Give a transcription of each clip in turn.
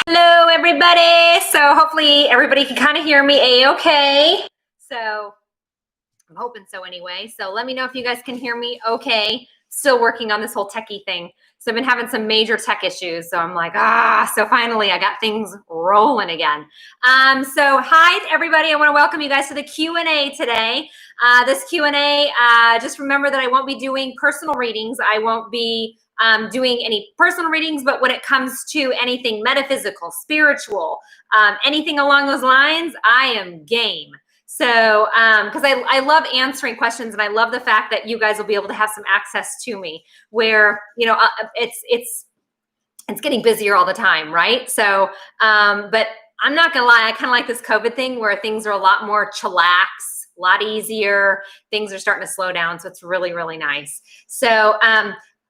Hello, everybody. So hopefully everybody can kind of hear me A-okay. So I'm hoping so anyway. So let me know if you guys can hear me okay. Still working on this whole techie thing. So I've been having some major tech issues. So I'm like, so finally I got things rolling again. So hi everybody. I want to welcome you guys to the Q&A today. This Q&A, just remember that I won't be doing personal readings. I won't be doing any personal readings, but when it comes to anything metaphysical, spiritual, anything along those lines, I am game. So, because I love answering questions, and I love the fact that you guys will be able to have some access to me where, you know, it's getting busier all the time, right? So, but I'm not gonna lie, I kind of like this COVID thing where things are a lot more chillax, a lot easier. Things are starting to slow down. So it's really, really nice. So,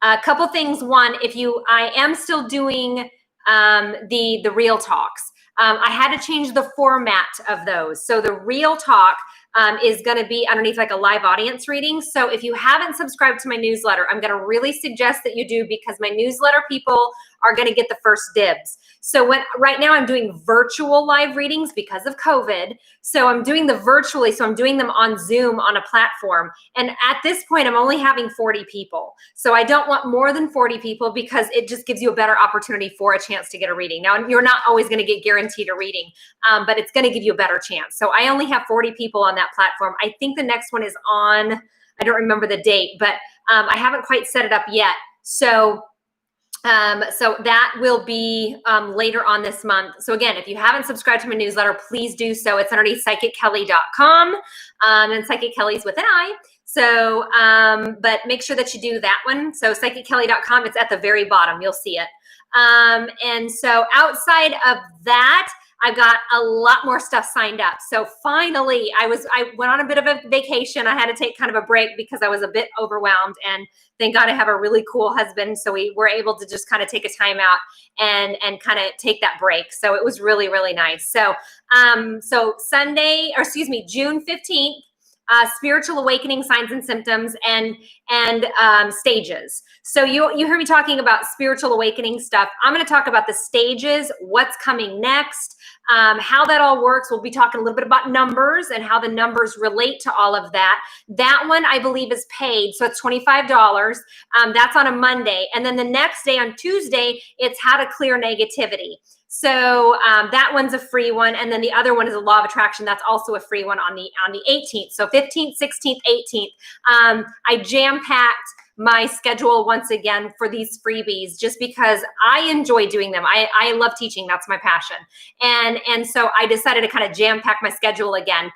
a couple things. One, I am still doing the real talks. I had to change the format of those. So the real talk is going to be underneath like a live audience reading. So if you haven't subscribed to my newsletter, I'm going to really suggest that you do, because my newsletter people are going to get the first dibs. So right now I'm doing virtual live readings because of COVID. So I'm doing the virtually. So I'm doing them on Zoom on a platform. And at this point, I'm only having 40 people. So I don't want more than 40 people because it just gives you a better opportunity for a chance to get a reading. Now, you're not always going to get guaranteed a reading, but it's going to give you a better chance. So I only have 40 people on that platform. I think the next one is on, I don't remember the date, but I haven't quite set it up yet. So that will be later on this month. So again, if you haven't subscribed to my newsletter, please do so. It's underneath psychickelly.com, and Psychic Kelly's with an I. So, but make sure that you do that one. So psychickelly.com, it's at the very bottom. You'll see it. And so outside of that, I've got a lot more stuff signed up. So finally, I went on a bit of a vacation. I had to take kind of a break because I was a bit overwhelmed, and thank God I have a really cool husband. So we were able to just kind of take a time out and kind of take that break. So it was really, really nice. So, June 15th, spiritual awakening signs and symptoms and stages. So you heard me talking about spiritual awakening stuff. I'm going to talk about the stages, what's coming next, how that all works. We'll be talking a little bit about numbers and how the numbers relate to all of that. That one I believe is paid. So it's $25. That's on a Monday. And then the next day on Tuesday, it's how to clear negativity. So that one's a free one. And then the other one is a law of attraction. That's also a free one on the 18th. So 15th, 16th, 18th. I jam-packed my schedule once again for these freebies just because I enjoy doing them. I love teaching. That's my passion. And so I decided to kind of jam pack my schedule again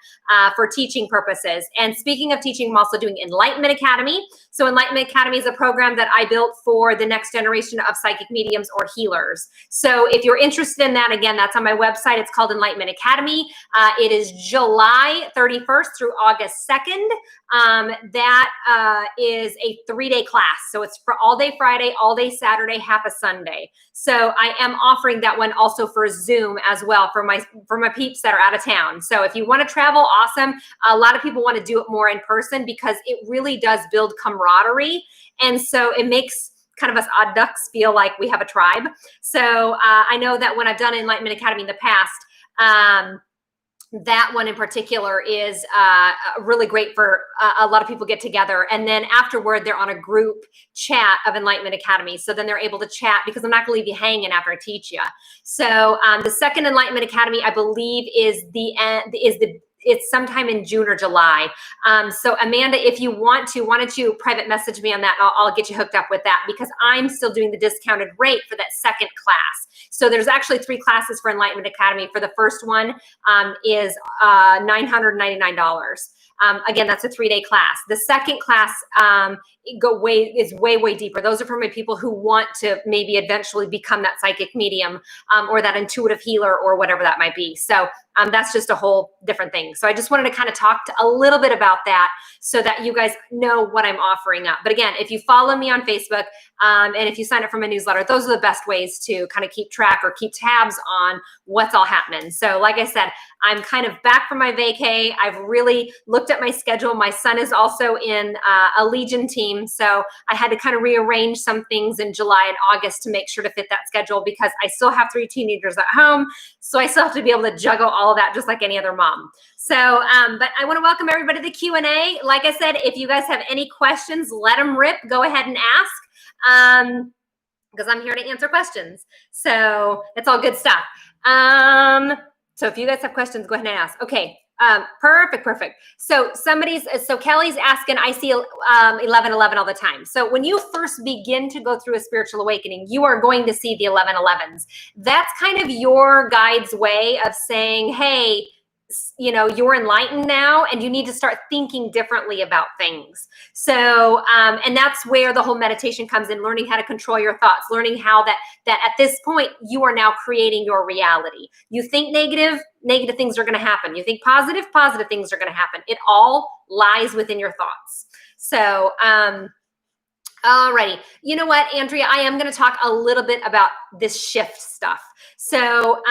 for teaching purposes. And speaking of teaching, I'm also doing Enlightenment Academy. So Enlightenment Academy is a program that I built for the next generation of psychic mediums or healers. So if you're interested in that, again, that's on my website. It's called Enlightenment Academy. It is July 31st through August 2nd. That is a 3-day class. So it's for all day Friday, all day Saturday, half a Sunday. So I am offering that one also for Zoom as well for my peeps that are out of town. So if you want to travel, awesome. A lot of people want to do it more in person because it really does build camaraderie. And so it makes kind of us odd ducks feel like we have a tribe. So I know that when I've done Enlightenment Academy in the past, that one in particular is really great for a lot of people get together. And then afterward, they're on a group chat of Enlightenment Academy. So then they're able to chat because I'm not going to leave you hanging after I teach you. So the second Enlightenment Academy, I believe, is it's sometime in June or July. So Amanda, if you want to, why don't you private message me on that, and I'll get you hooked up with that because I'm still doing the discounted rate for that second class. So there's actually 3 classes for Enlightenment Academy. For the first one is $999. Again, that's a 3-day class. The second class is way deeper. Those are for my people who want to maybe eventually become that psychic medium or that intuitive healer or whatever that might be. So that's just a whole different thing. So I just wanted to kind of talk a little bit about that so that you guys know what I'm offering up. But again, if you follow me on Facebook and if you sign up for my newsletter, those are the best ways to kind of keep track or keep tabs on what's all happening. So like I said, I'm kind of back from my vacay. I've really looked at my schedule. My son is also in a Legion team. So I had to kind of rearrange some things in July and August to make sure to fit that schedule because I still have 3 teenagers at home. So I still have to be able to juggle all of that just like any other mom. So, but I want to welcome everybody to the Q&A. Like I said, if you guys have any questions, let them rip. Go ahead and ask because I'm here to answer questions. So it's all good stuff. So if you guys have questions, go ahead and ask. Okay. Perfect. So Kelly's asking, I see 1111 all the time. So when you first begin to go through a spiritual awakening, you are going to see the 1111s. That's kind of your guide's way of saying, hey, you know, you're enlightened now and you need to start thinking differently about things. So, and that's where the whole meditation comes in, learning how to control your thoughts, learning how that at this point, you are now creating your reality. You think negative things are going to happen. You think positive things are going to happen. It all lies within your thoughts. So, alrighty. You know what, Andrea, I am going to talk a little bit about this shift stuff. So,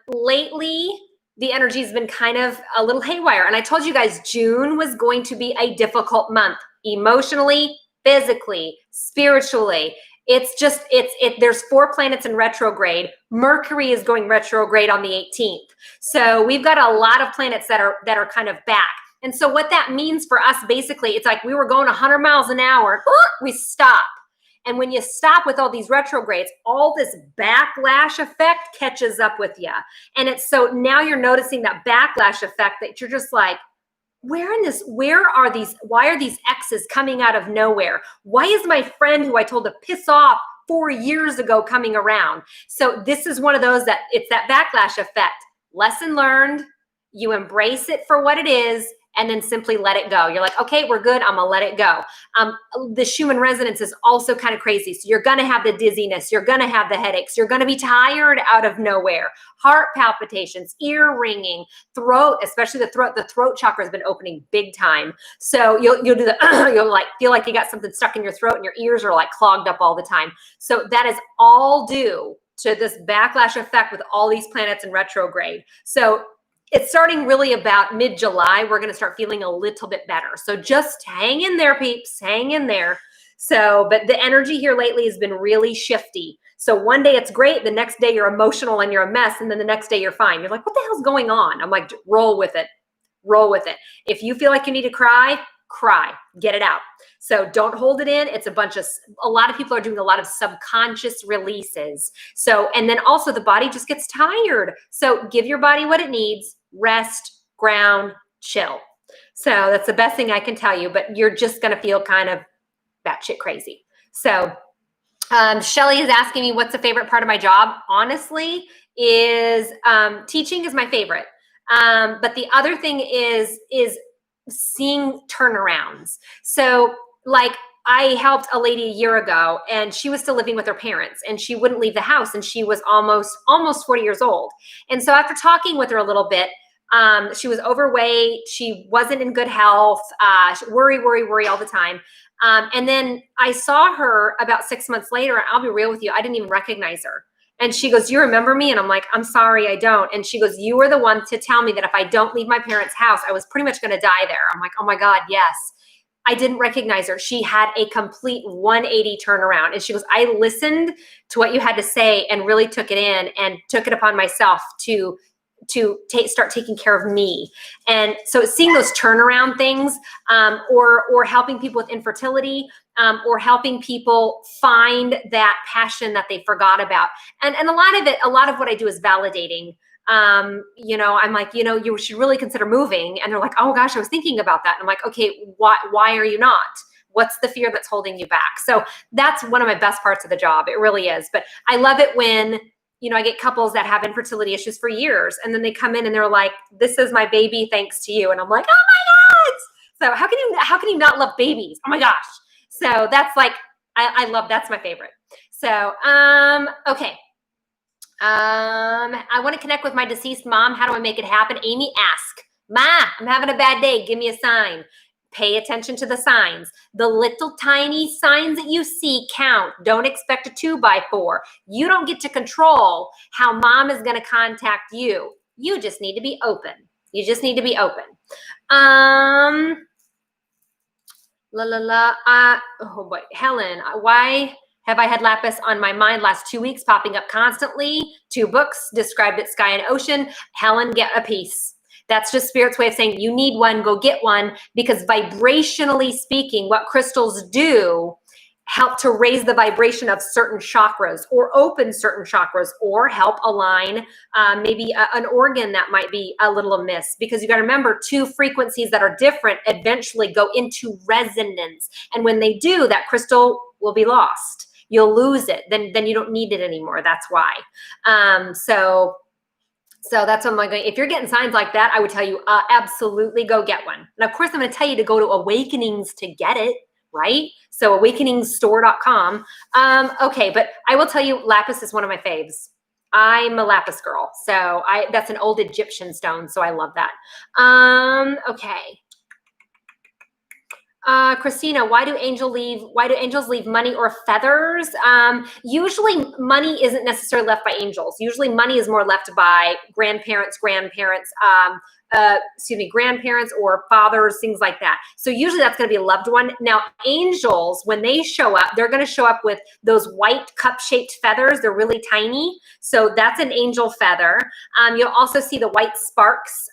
lately, the energy has been kind of a little haywire. And I told you guys June was going to be a difficult month, emotionally, physically, spiritually. It's just, there's 4 planets in retrograde. Mercury is going retrograde on the 18th. So we've got a lot of planets that are kind of back. And so what that means for us, basically, it's like we were going 100 miles an hour, we stop. And when you stop with all these retrogrades, all this backlash effect catches up with you. And it's so now you're noticing that backlash effect that you're just like, why are these exes coming out of nowhere? Why is my friend who I told to piss off 4 years ago coming around? So this is one of those that it's that backlash effect. Lesson learned, you embrace it for what it is, and then simply let it go. You're like, okay, we're good. I'm gonna let it go. The Schumann resonance is also kind of crazy. So you're gonna have the dizziness. You're gonna have the headaches. You're gonna be tired out of nowhere. Heart palpitations, ear ringing, throat, especially the throat. The throat chakra has been opening big time. So you'll do the, you'll like feel like you got something stuck in your throat and your ears are like clogged up all the time. So that is all due to this backlash effect with all these planets in retrograde. So it's starting really about mid-July. We're going to start feeling a little bit better. So just hang in there, peeps, hang in there. So, but the energy here lately has been really shifty. So one day it's great. The next day you're emotional and you're a mess. And then the next day you're fine. You're like, what the hell's going on? I'm like, roll with it. Roll with it. If you feel like you need to cry, get it out. So don't hold it in. It's a lot of people are doing a lot of subconscious releases. So, and then also the body just gets tired. So give your body what it needs, rest, ground, chill. So that's the best thing I can tell you, but you're just going to feel kind of batshit crazy. So, Shelly is asking me, what's the favorite part of my job? Honestly, is teaching is my favorite. But the other thing is seeing turnarounds. So like I helped a lady a year ago and she was still living with her parents and she wouldn't leave the house and she was almost 40 years old. And so after talking with her a little bit, she was overweight. She wasn't in good health, worry all the time. And then I saw her about 6 months later. I'll be real with you. I didn't even recognize her. And she goes, do you remember me? And I'm like, I'm sorry, I don't. And she goes, you were the one to tell me that if I don't leave my parents' house, I was pretty much going to die there. I'm like, oh my God, yes. I didn't recognize her. She had a complete 180 turnaround. And she goes, I listened to what you had to say and really took it in and took it upon myself to start taking care of me. And so seeing those turnaround things, or helping people with infertility, or helping people find that passion that they forgot about. And a lot of what I do is validating. I'm like, you should really consider moving. And they're like, oh gosh, I was thinking about that. And I'm like, okay, why are you not? What's the fear that's holding you back? So that's one of my best parts of the job. It really is. But I love it when, I get couples that have infertility issues for years and then they come in and they're like, this is my baby thanks to you. And I'm like, oh my God. So how can you not love babies? Oh my gosh. So that's like, I love, that's my favorite. So, okay. I want to connect with my deceased mom. How do I make it happen? Amy, ask. Ma, I'm having a bad day. Give me a sign. Pay attention to the signs. The little tiny signs that you see count. Don't expect a 2x4. You don't get to control how mom is going to contact you. You just need to be open. You just need to be open. Oh boy, Helen, why have I had lapis on my mind last 2 weeks, popping up constantly? 2 books described it, sky and ocean. Helen, get a piece. That's just Spirit's way of saying you need one, go get one, because vibrationally speaking, what crystals do help to raise the vibration of certain chakras or open certain chakras or help align maybe an organ that might be a little amiss, because you got to remember 2 frequencies that are different eventually go into resonance. And when they do, that crystal will be lost. You'll lose it. Then you don't need it anymore. That's why. So that's what I'm going. If you're getting signs like that, I would tell you absolutely go get one. And of course, I'm going to tell you to go to Awakenings to get it. Right? So awakeningstore.com. Okay, but I will tell you, lapis is one of my faves. I'm a lapis girl. So that's an old Egyptian stone. So I love that. Okay. Christina, why do angels leave money or feathers? Usually money isn't necessarily left by angels. Usually money is more left by grandparents, grandparents or fathers, things like that. So usually that's going to be a loved one. Now, angels, when they show up, they're going to show up with those white cup-shaped feathers. They're really tiny. So that's an angel feather. You'll also see the white sparks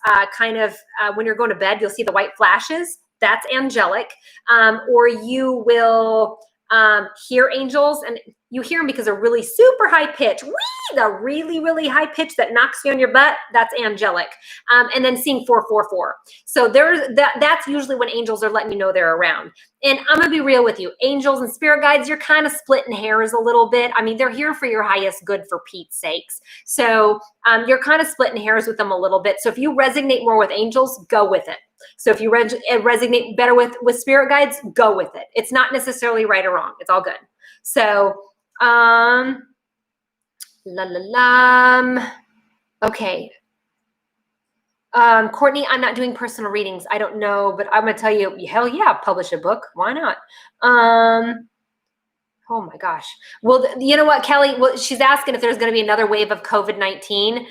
when you're going to bed, you'll see the white flashes. That's angelic. Or you will hear angels, and you hear them because they're really super high pitch. The really, really high pitch that knocks you on your butt, that's angelic. And then seeing 444. So that's usually when angels are letting you know they're around. And I'm going to be real with you. Angels and spirit guides, you're kind of splitting hairs a little bit. I mean, they're here for your highest good, for Pete's sakes. So you're kind of splitting hairs with them a little bit. So if you resonate more with angels, go with it. So if you resonate better with spirit guides, go with it. It's not necessarily right or wrong. It's all good. So, okay. Courtney, I'm not doing personal readings. I don't know, but I'm going to tell you, hell yeah, publish a book. Why not? Oh my gosh. Well, you know what, Kelly? Well, she's asking if there's going to be another wave of COVID-19.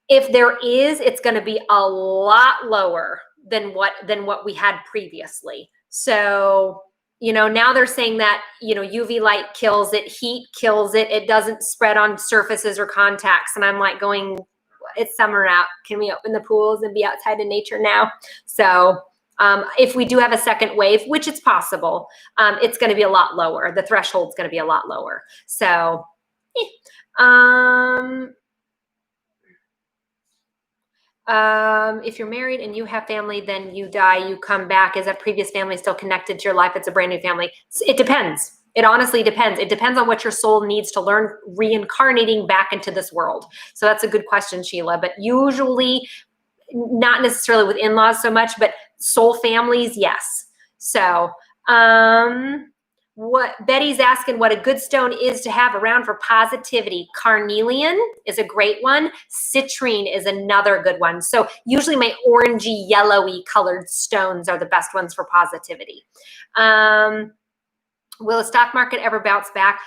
If there is, it's going to be a lot lower than what we had previously. So, now they're saying that, UV light kills it, heat kills it. It doesn't spread on surfaces or contacts. And I'm like going, it's summer out. Can we open the pools and be outside in nature now? So if we do have a second wave, which it's possible, it's going to be a lot lower. The threshold's going to be a lot lower. So, if you're married and you have family, then you die, you come back. Is that previous family still connected to your life? It's a brand new family. It depends. It honestly depends. It depends on what your soul needs to learn reincarnating back into this world. So that's a good question, Sheila. But usually not necessarily with in-laws so much, but soul families, yes. So, what Betty's asking, what a good stone is to have around for positivity. Carnelian is a great one. Citrine is another good one. So usually my orangey, yellowy colored stones are the best ones for positivity. Will the stock market ever bounce back?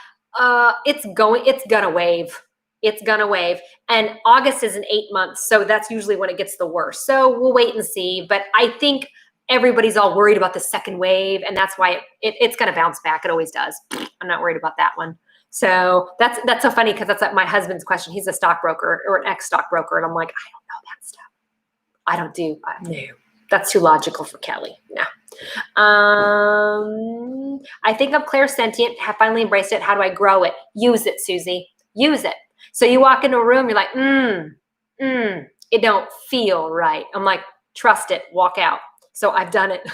It's gonna wave. It's gonna wave. And August is in 8 months. So that's usually when it gets the worst. So we'll wait and see. But I think everybody's all worried about the second wave, and that's why it's going to bounce back. It always does. I'm not worried about that one. So that's so funny, because that's like my husband's question. He's a stockbroker or an ex-stockbroker, and I'm like, I don't know that stuff. I don't do. No, that's too logical for Kelly. No. I think I'm clairsentient. Have finally embraced it. How do I grow it? Use it, Susie. Use it. So you walk into a room, you're like, it don't feel right. I'm like, trust it. Walk out. So I've done it.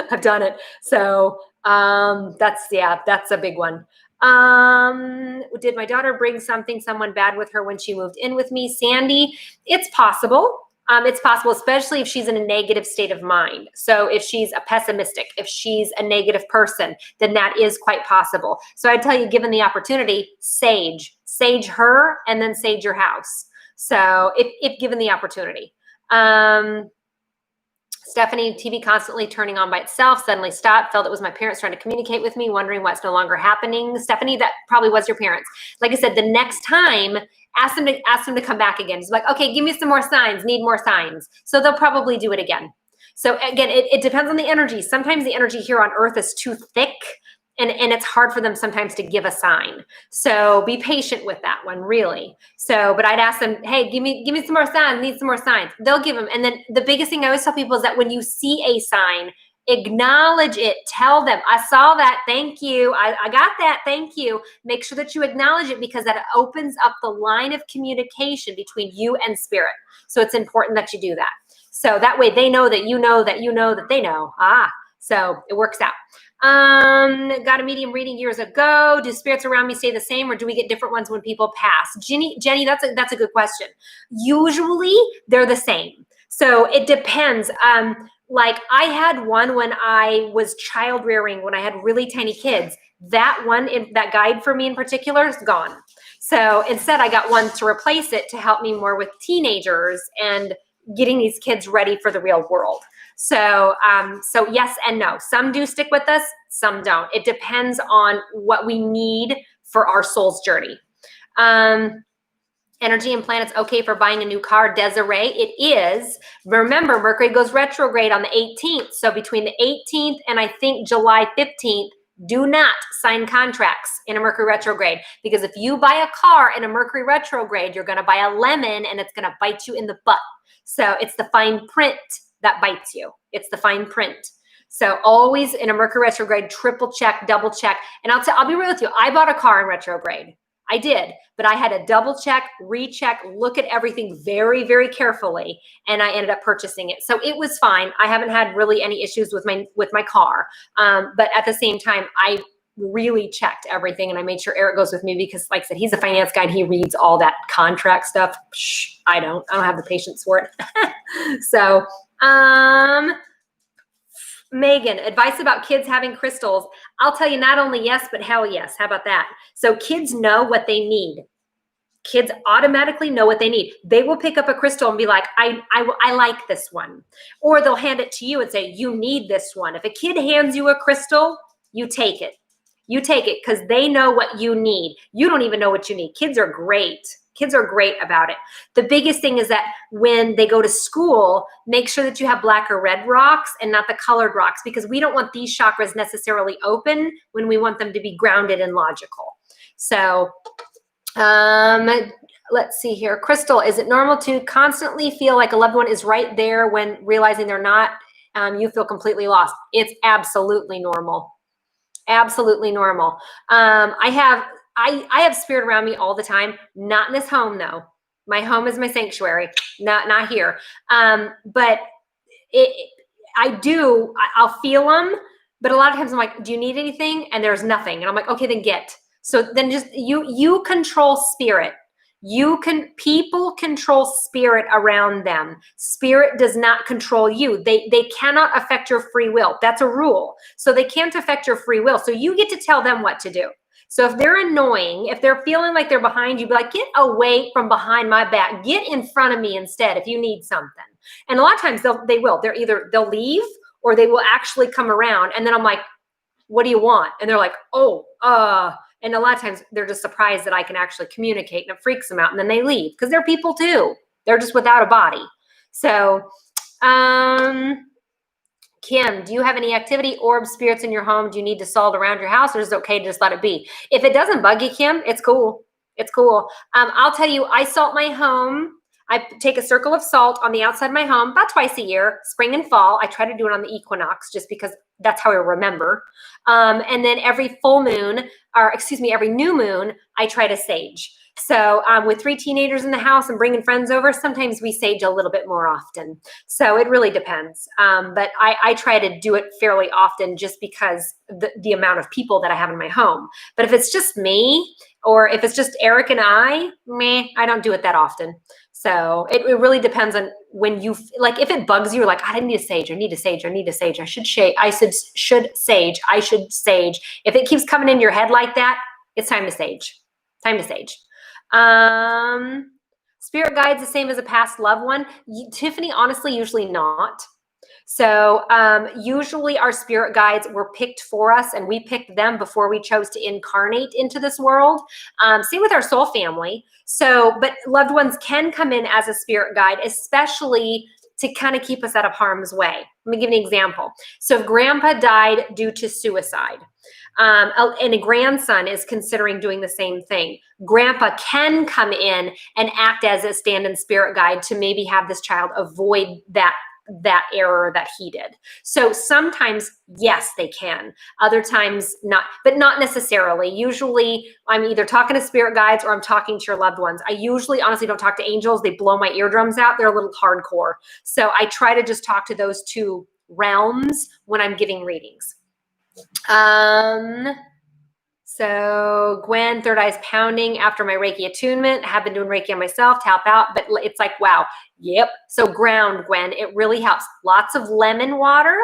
I've done it. So that's a big one. Did my daughter bring someone bad with her when she moved in with me? Sandy, it's possible. It's possible, especially if she's in a negative state of mind. So if she's a pessimistic, if she's a negative person, then that is quite possible. So I tell you, given the opportunity, sage her and then sage your house. So if given the opportunity. Stephanie, TV constantly turning on by itself, suddenly stopped, felt it was my parents trying to communicate with me, wondering what's no longer happening. Stephanie, that probably was your parents. Like I said, the next time, ask them to come back again. Just like, okay, give me some more signs, need more signs. So they'll probably do it again. So again, it depends on the energy. Sometimes the energy here on earth is too thick, and it's hard for them sometimes to give a sign. So be patient with that one, really. So, but I'd ask them, hey, give me some more signs, need some more signs. They'll give them. And then the biggest thing I always tell people is that when you see a sign, acknowledge it. Tell them, I saw that, thank you. I got that, thank you. Make sure that you acknowledge it, because that opens up the line of communication between you and spirit. So it's important that you do that. So that way they know that you know that you know that they know. So it works out. Got a medium reading years ago. Do spirits around me stay the same, or do we get different ones when people pass? Jenny, that's a good question. Usually they're the same. So it depends. Like I had one when I was child rearing, when I had really tiny kids. That one, that guide for me in particular, is gone. So instead I got one to replace it to help me more with teenagers and getting these kids ready for the real world. So, so yes and no. Some do stick with us, some don't. It depends on what we need for our soul's journey. Energy and planets okay for buying a new car, Desiree? It is. Remember, Mercury goes retrograde on the 18th. So between the 18th and I think July 15th, do not sign contracts in a Mercury retrograde, because if you buy a car in a Mercury retrograde, you're going to buy a lemon and it's going to bite you in the butt. So it's the fine print that bites you. It's the fine print. So always in a Mercury retrograde, triple check, double check. And I'll be real with you. I bought a car in retrograde. I did, but I had to double check, recheck, look at everything very, very carefully, and I ended up purchasing it. So it was fine. I haven't had really any issues with my car. But at the same time, I really checked everything, and I made sure Eric goes with me, because like I said, he's a finance guy and he reads all that contract stuff. I don't have the patience for it. So, Megan, advice about kids having crystals. I'll tell you, not only yes, but hell yes. How about that? So kids know what they need. Kids automatically know what they need. They will pick up a crystal and be like, I like this one. Or they'll hand it to you and say, you need this one. If a kid hands you a crystal, you take it. You take it, because they know what you need. You don't even know what you need. Kids are great. Kids are great about it. The biggest thing is that when they go to school, make sure that you have black or red rocks and not the colored rocks, because we don't want these chakras necessarily open when we want them to be grounded and logical. So let's see here. Crystal, is it normal to constantly feel like a loved one is right there when realizing they're not? You feel completely lost. It's absolutely normal. Absolutely normal. I have spirit around me all the time. Not in this home though. My home is my sanctuary. Not here. But I'll feel them. But a lot of times I'm like, do you need anything? And there's nothing. And I'm like, okay, then get. So then just you control spirit. People control spirit around them. Spirit does not control you. They cannot affect your free will. That's a rule. So they can't affect your free will. So you get to tell them what to do. So if they're annoying, if they're feeling like they're behind you, be like, get away from behind my back. Get in front of me instead if you need something. And a lot of times they will. They'll leave, or they will actually come around. And then I'm like, what do you want? And they're like, and a lot of times they're just surprised that I can actually communicate, and it freaks them out. And then they leave, because they're people too. They're just without a body. So, Kim, do you have any activity orb spirits in your home? Do you need to salt around your house, or is it okay to just let it be? If it doesn't bug you, Kim, it's cool. It's cool. I'll tell you, I salt my home. I take a circle of salt on the outside of my home about twice a year, spring and fall. I try to do it on the equinox just because that's how I remember. And then every full moon, every new moon, I try to sage. So with 3 teenagers in the house and bringing friends over, sometimes we sage a little bit more often. So it really depends. But I try to do it fairly often just because the amount of people that I have in my home. But if it's just me, or if it's just Eric and I don't do it that often. So it really depends on when you, like, if it bugs you, like, I need a sage, I need a sage, I need a sage, I should sage, I should sage. If it keeps coming in your head like that, it's time to sage. Time to sage. Spirit guides the same as a past loved one. Tiffany, honestly, usually not. So usually our spirit guides were picked for us, and we picked them before we chose to incarnate into this world. Same with our soul family. So, but loved ones can come in as a spirit guide, especially to kind of keep us out of harm's way. Let me give you an example. So if grandpa died due to suicide, and a grandson is considering doing the same thing, grandpa can come in and act as a stand-in spirit guide to maybe have this child avoid that error that he did. So sometimes, yes, they can. Other times not, but not necessarily. Usually I'm either talking to spirit guides or I'm talking to your loved ones. I usually honestly don't talk to angels. They blow my eardrums out. They're a little hardcore. So I try to just talk to those two realms when I'm giving readings. So Gwen, third eye's pounding after my Reiki attunement. I have been doing Reiki on myself to help out, but it's like, wow. Yep. So ground, Gwen, it really helps. Lots of lemon water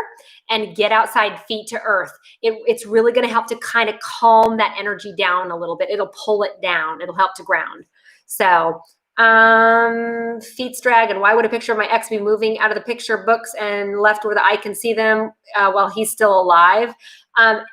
and get outside, feet to earth. It's really going to help to kind of calm that energy down a little bit. It'll pull it down. It'll help to ground. So feet's dragon. Why would a picture of my ex be moving out of the picture books and left where the eye can see them while he's still alive?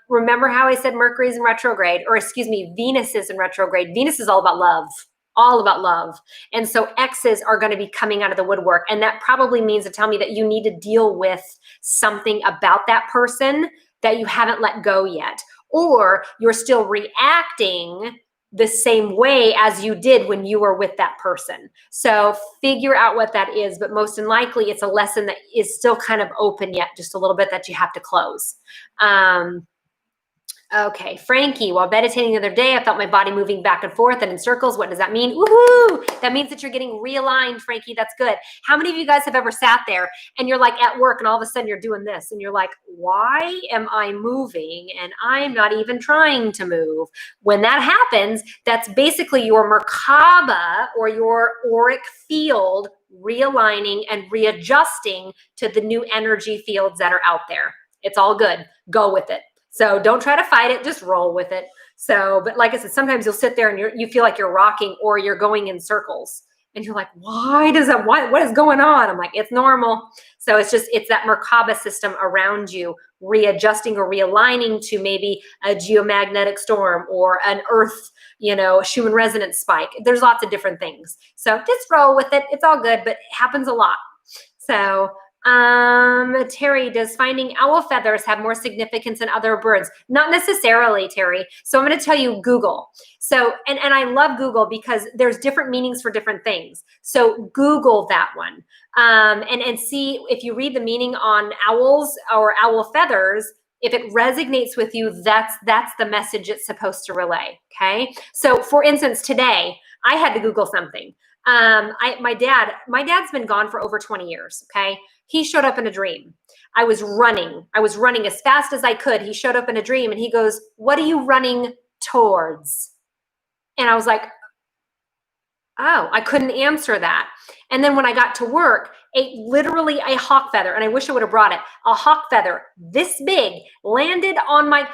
Remember how I said Mercury's in retrograde, or excuse me, Venus is in retrograde. Venus is all about love. All about love. And so exes are going to be coming out of the woodwork. And that probably means to tell me that you need to deal with something about that person that you haven't let go yet. Or you're still reacting the same way as you did when you were with that person. So figure out what that is. But most likely it's a lesson that is still kind of open yet, just a little bit that you have to close. Okay, Frankie, while meditating the other day, I felt my body moving back and forth and in circles. What does that mean? Woohoo! That means that you're getting realigned, Frankie. That's good. How many of you guys have ever sat there and you're like at work and all of a sudden you're doing this and you're like, why am I moving and I'm not even trying to move? When that happens, that's basically your Merkaba or your auric field realigning and readjusting to the new energy fields that are out there. It's all good. Go with it. So don't try to fight it, just roll with it. So, but like I said, sometimes you'll sit there and you feel like you're rocking or you're going in circles and you're like, what is going on? I'm like, it's normal. So it's that Merkaba system around you readjusting or realigning to maybe a geomagnetic storm or an earth, Schumann resonance spike. There's lots of different things. So just roll with it. It's all good, but it happens a lot. So, Terry, does finding owl feathers have more significance than other birds? Not necessarily, Terry. So I'm going to tell you Google. So, and I love Google because there's different meanings for different things. So Google that one, and see if you read the meaning on owls or owl feathers. If it resonates with you, that's the message it's supposed to relay. Okay. So for instance, today I had to Google something. My dad's been gone for over 20 years. Okay. He showed up in a dream. I was running as fast as I could. He showed up in a dream and he goes, "What are you running towards?" And I was like, oh, I couldn't answer that. And then when I got to work, literally a hawk feather, and I wish I would have brought it, a hawk feather this big landed on my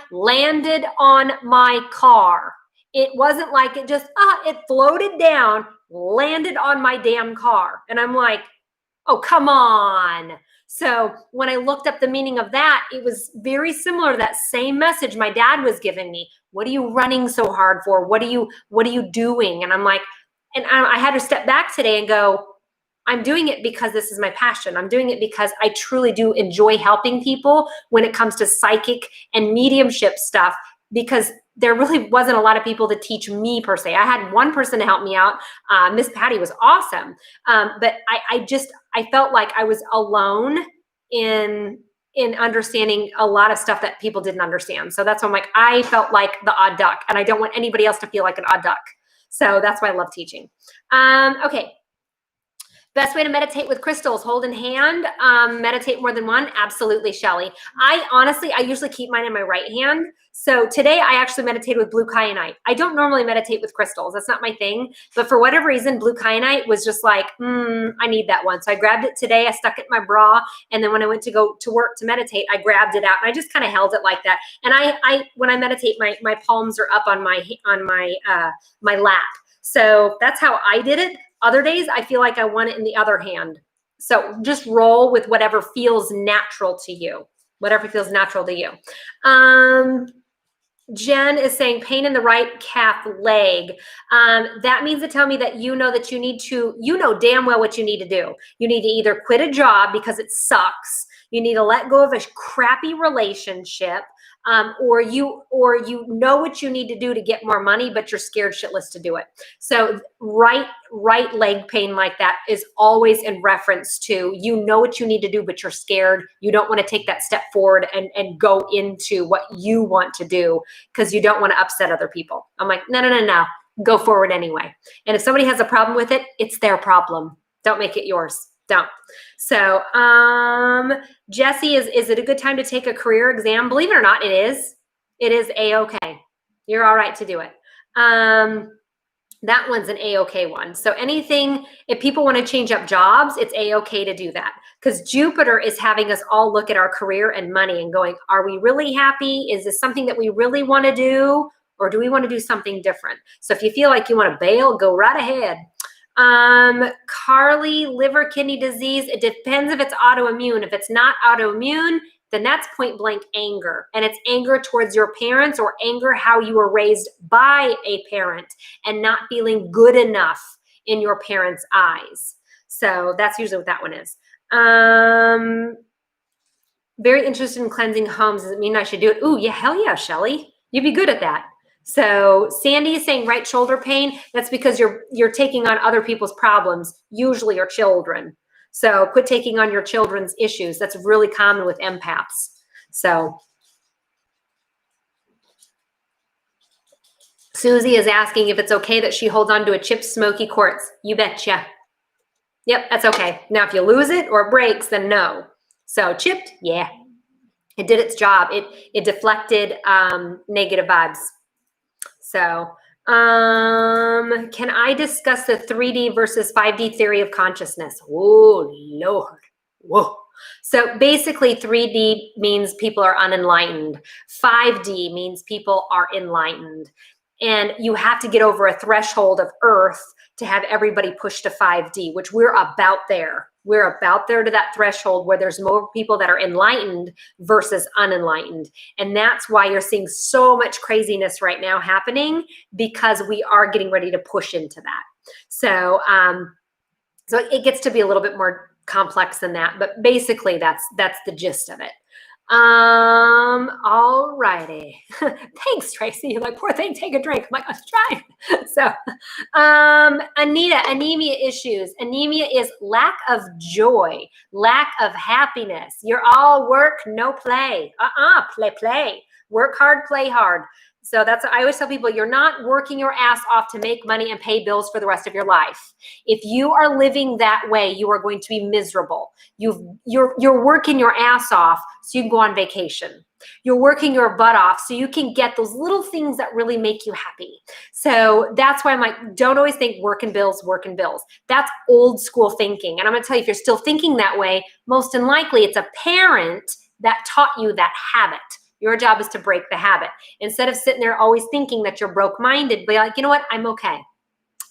car. It wasn't like it just, it floated down, landed on my damn car. And I'm like, oh, come on. So when I looked up the meaning of that, it was very similar to that same message my dad was giving me. What are you running so hard for? What are you doing? And I'm like, and I had to step back today and go, I'm doing it because this is my passion. I'm doing it because I truly do enjoy helping people when it comes to psychic and mediumship stuff, because there really wasn't a lot of people to teach me per se. I had one person to help me out. Miss Patty was awesome. But I felt like I was alone in understanding a lot of stuff that people didn't understand. So that's why I'm like, I felt like the odd duck, and I don't want anybody else to feel like an odd duck. So that's why I love teaching. Okay. Best way to meditate with crystals, hold in hand, meditate more than one. Absolutely, Shelly. I usually keep mine in my right hand. So today I actually meditated with blue kyanite. I don't normally meditate with crystals. That's not my thing. But for whatever reason, blue kyanite was just like, I need that one. So I grabbed it today. I stuck it in my bra. And then when I went to go to work to meditate, I grabbed it out and I just kind of held it like that. And when I meditate, my palms are up on my lap. So that's how I did it. Other days, I feel like I want it in the other hand. So just roll with whatever feels natural to you. Whatever feels natural to you. Jen is saying pain in the right calf leg. That means to tell me that you know damn well what you need to do. You need to either quit a job because it sucks. You need to let go of a crappy relationship. Or you know what you need to do to get more money, but you're scared shitless to do it. So right leg pain like that is always in reference to, you know what you need to do, but you're scared. You don't want to take that step forward and go into what you want to do because you don't want to upset other people. I'm like, no. Go forward anyway. And if somebody has a problem with it, it's their problem. Don't make it yours. Don't. So, Jesse, is it a good time to take a career exam? Believe it or not, it is. It is A-okay. You're all right to do it. That one's an A-okay one. So anything, if people want to change up jobs, it's A-okay to do that. Because Jupiter is having us all look at our career and money and going, are we really happy? Is this something that we really want to do? Or do we want to do something different? So if you feel like you want to bail, go right ahead. Carly, liver, kidney disease. It depends if it's autoimmune. If it's not autoimmune, then that's point blank anger. And it's anger towards your parents or anger how you were raised by a parent and not feeling good enough in your parents' eyes. So that's usually what that one is. Very interested in cleansing homes. Does it mean I should do it? Ooh, yeah, hell yeah, Shelly. You'd be good at that. So Sandy is saying right shoulder pain. That's because you're taking on other people's problems, usually your children. So quit taking on your children's issues. That's really common with empaths. So Susie is asking if it's okay that she holds on to a chipped smoky quartz. You betcha. Yep, that's okay. Now, if you lose it or it breaks, then no. So chipped, yeah. It did its job. It deflected negative vibes. So, can I discuss the 3D versus 5D theory of consciousness? Oh, Lord. Whoa. So basically 3D means people are unenlightened. 5D means people are enlightened. And you have to get over a threshold of Earth to have everybody push to 5D, which we're about there. We're about there to that threshold where there's more people that are enlightened versus unenlightened. And that's why you're seeing so much craziness right now happening, because we are getting ready to push into that. So, so it gets to be a little bit more complex than that, but basically that's the gist of it. All righty. Thanks, Tracy. You're like, poor thing, take a drink. I'm like, I was trying. So, Anita, anemia issues. Anemia is lack of joy, lack of happiness. You're all work, no play. Play. Work hard, play hard. So that's, I always tell people, you're not working your ass off to make money and pay bills for the rest of your life. If you are living that way, you are going to be miserable. You're working your ass off so you can go on vacation. You're working your butt off so you can get those little things that really make you happy. So that's why I'm like, don't always think work and bills. That's old school thinking. And I'm going to tell you, if you're still thinking that way, most likely it's a parent that taught you that habit. Your job is to break the habit. Instead of sitting there always thinking that you're broke-minded, be like, you know what? I'm okay.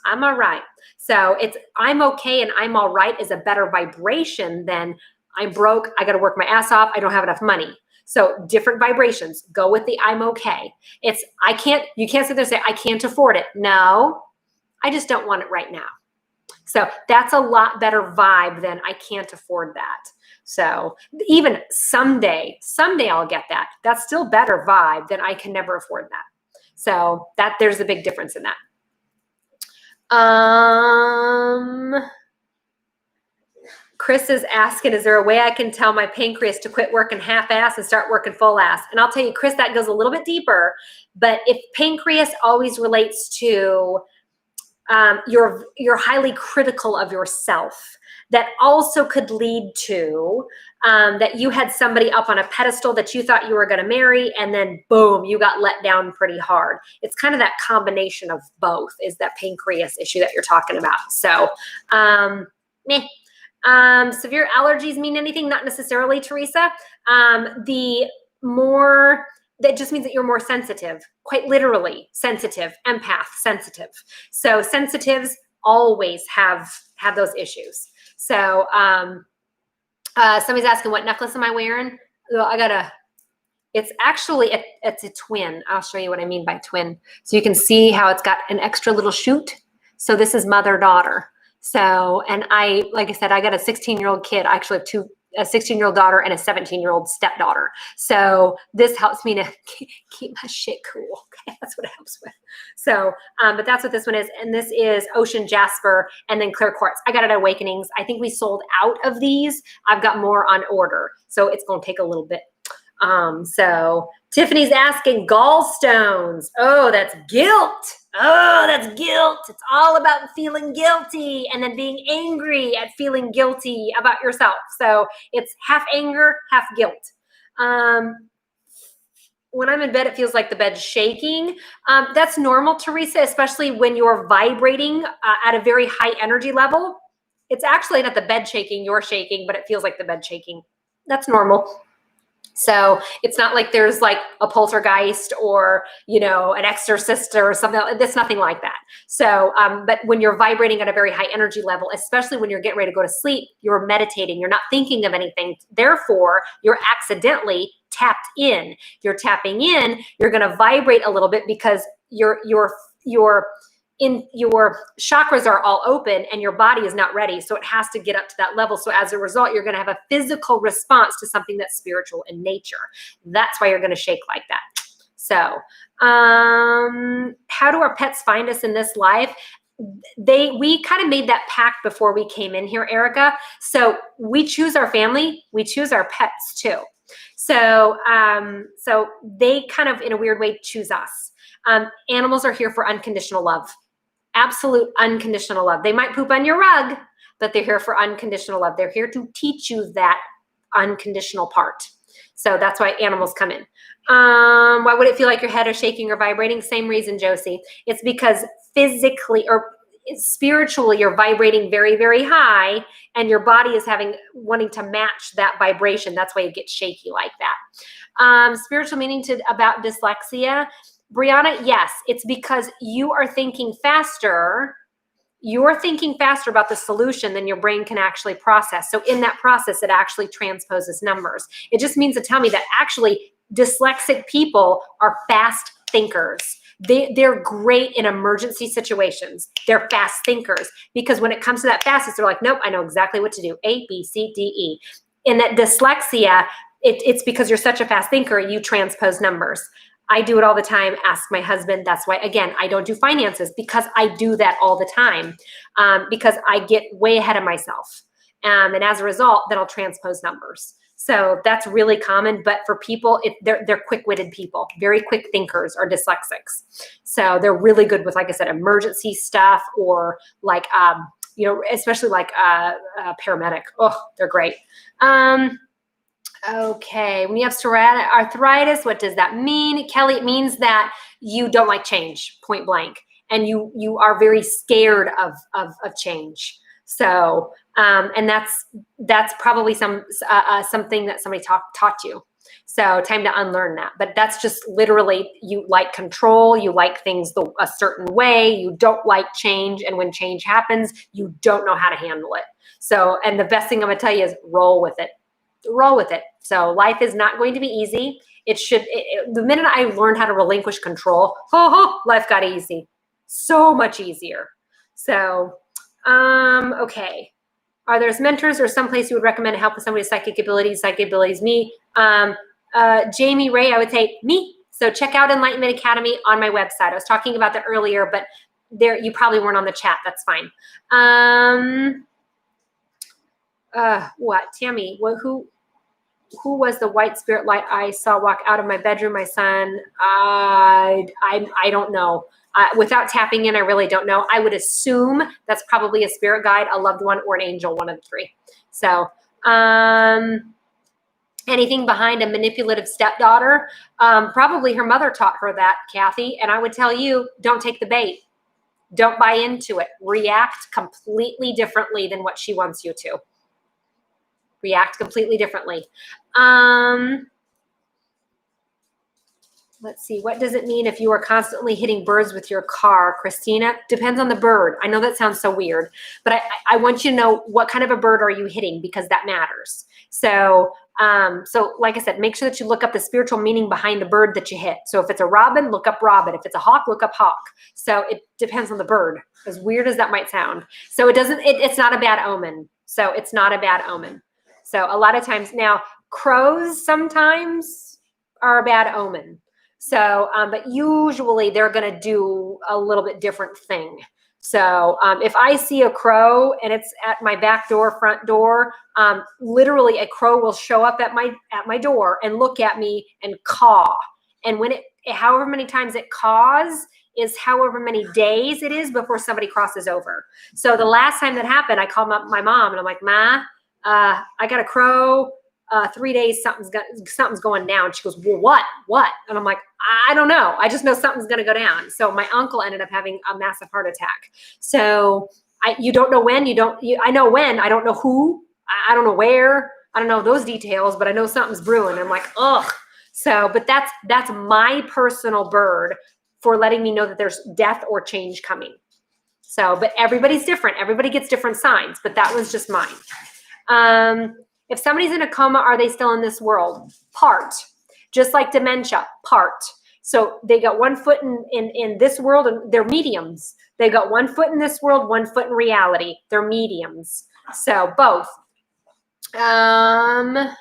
I'm all right. So it's I'm okay and I'm all right is a better vibration than I'm broke. I got to work my ass off. I don't have enough money. So different vibrations. Go with the I'm okay. It's you can't sit there and say, I can't afford it. No, I just don't want it right now. So that's a lot better vibe than I can't afford that. So even someday I'll get that. That's still better vibe than I can never afford that. So there's a big difference in that. Chris is asking, is there a way I can tell my pancreas to quit working half-ass and start working full-ass? And I'll tell you, Chris, that goes a little bit deeper. But if pancreas always relates to you're highly critical of yourself. That also could lead to that you had somebody up on a pedestal that you thought you were going to marry, and then boom, you got let down pretty hard. It's kind of that combination of both, is that pancreas issue that you're talking about. So, meh. Severe allergies mean anything? Not necessarily, Teresa. That just means that you're more sensitive, quite literally sensitive, empath, sensitive. So sensitives always have those issues. So somebody's asking, what necklace am I wearing? Well, it's actually, it's a twin. I'll show you what I mean by twin. So you can see how it's got an extra little shoot. So this is mother-daughter. So, and like I said, I got a 16-year-old kid. I actually have a 16-year-old daughter and a 17-year-old stepdaughter. So this helps me to keep my shit cool. Okay, that's what it helps with. So, but that's what this one is. And this is Ocean Jasper and then Clear Quartz. I got it at Awakenings. I think we sold out of these. I've got more on order. So it's going to take a little bit. So Tiffany's asking gallstones. Oh, that's guilt. Oh, that's guilt. It's all about feeling guilty and then being angry at feeling guilty about yourself. So it's half anger, half guilt. When I'm in bed, it feels like the bed's shaking. That's normal, Teresa, especially when you're vibrating at a very high energy level. It's actually not the bed shaking, you're shaking, but it feels like the bed shaking. That's normal. So it's not like there's like a poltergeist or, an exorcist or something. It's nothing like that. So, but when you're vibrating at a very high energy level, especially when you're getting ready to go to sleep, you're meditating, you're not thinking of anything. Therefore, you're accidentally tapped in. You're tapping in, you're going to vibrate a little bit because your chakras are all open and your body is not ready. So it has to get up to that level. So as a result, you're going to have a physical response to something that's spiritual in nature. That's why you're going to shake like that. So, how do our pets find us in this life? We kind of made that pact before we came in here, Erica. So we choose our family, we choose our pets too. So, so they kind of in a weird way choose us. Animals are here for unconditional love. Absolute unconditional love. They might poop on your rug, but they're here for unconditional love. They're here to teach you that unconditional part. So that's why animals come in. Why would it feel like your head is shaking or vibrating? Same reason, Josie. It's because physically or spiritually you're vibrating very, very high and your body is wanting to match that vibration. That's why it gets shaky like that. Spiritual meaning about dyslexia. Brianna, yes, it's because you are thinking faster. You're thinking faster about the solution than your brain can actually process. So in that process, it actually transposes numbers. It just means to tell me that actually dyslexic people are fast thinkers. They're great in emergency situations. They're fast thinkers because when it comes to that fastest, they're like, nope, I know exactly what to do. A, B, C, D, E. In that dyslexia, it's because you're such a fast thinker, you transpose numbers. I do it all the time. Ask my husband. That's why, again, I don't do finances because I do that all the time because I get way ahead of myself. And as a result, then I'll transpose numbers. So that's really common. But for people, they're quick-witted people, very quick thinkers are dyslexics. So they're really good with, like I said, emergency stuff or like, especially like paramedic. Oh, they're great. Okay, when you have arthritis, what does that mean? Kelly, it means that you don't like change, point blank, and you are very scared of change. So, and that's probably something that somebody taught you. So time to unlearn that. But that's just literally you like control, you like things a certain way, you don't like change, and when change happens, you don't know how to handle it. So, and the best thing I'm gonna tell you is roll with it. Roll with it. So life is not going to be easy. The minute I learned how to relinquish control, life got easy. So much easier. So, okay. Are there mentors or someplace you would recommend to help with somebody's psychic abilities? Psychic abilities, me. Jamie Ray, I would say me. So check out Enlightenment Academy on my website. I was talking about that earlier, but there you probably weren't on the chat. That's fine. What, Tammy? Who was the white spirit light I saw walk out of my bedroom? My son. I don't know. Without tapping in, I really don't know. I would assume that's probably a spirit guide, a loved one, or an angel, one of the three. So, anything behind a manipulative stepdaughter? Probably her mother taught her that, Kathy. And I would tell you, don't take the bait. Don't buy into it. React completely differently than what she wants you to. React completely differently. Let's see. What does it mean if you are constantly hitting birds with your car, Christina? Depends on the bird. I know that sounds so weird, but I want you to know what kind of a bird are you hitting, because that matters. So, like I said, make sure that you look up the spiritual meaning behind the bird that you hit. So if it's a robin, look up robin. If it's a hawk, look up hawk. So it depends on the bird, as weird as that might sound. So it's not a bad omen. So it's not a bad omen. So a lot of times now, crows sometimes are a bad omen. So, but usually they're going to do a little bit different thing. So if I see a crow and it's at my back door, front door, literally a crow will show up at my door and look at me and caw. And when however many times it caws is however many days it is before somebody crosses over. So the last time that happened, I called my mom and I'm like, Ma, I got a crow. 3 days, something's going down. She goes, well, what? And I'm like, I don't know. I just know something's going to go down. So my uncle ended up having a massive heart attack. So you don't know when, I know when, I don't know who, I don't know where, I don't know those details, but I know something's brewing. I'm like, ugh. So, but that's my personal bird for letting me know that there's death or change coming. So, but everybody's different. Everybody gets different signs, but that was just mine. If somebody's in a coma, are they still in this world? Part. Just like dementia, part. So they got 1 foot in this world, and they're mediums. They got 1 foot in this world, 1 foot in reality. They're mediums. So both. Carol,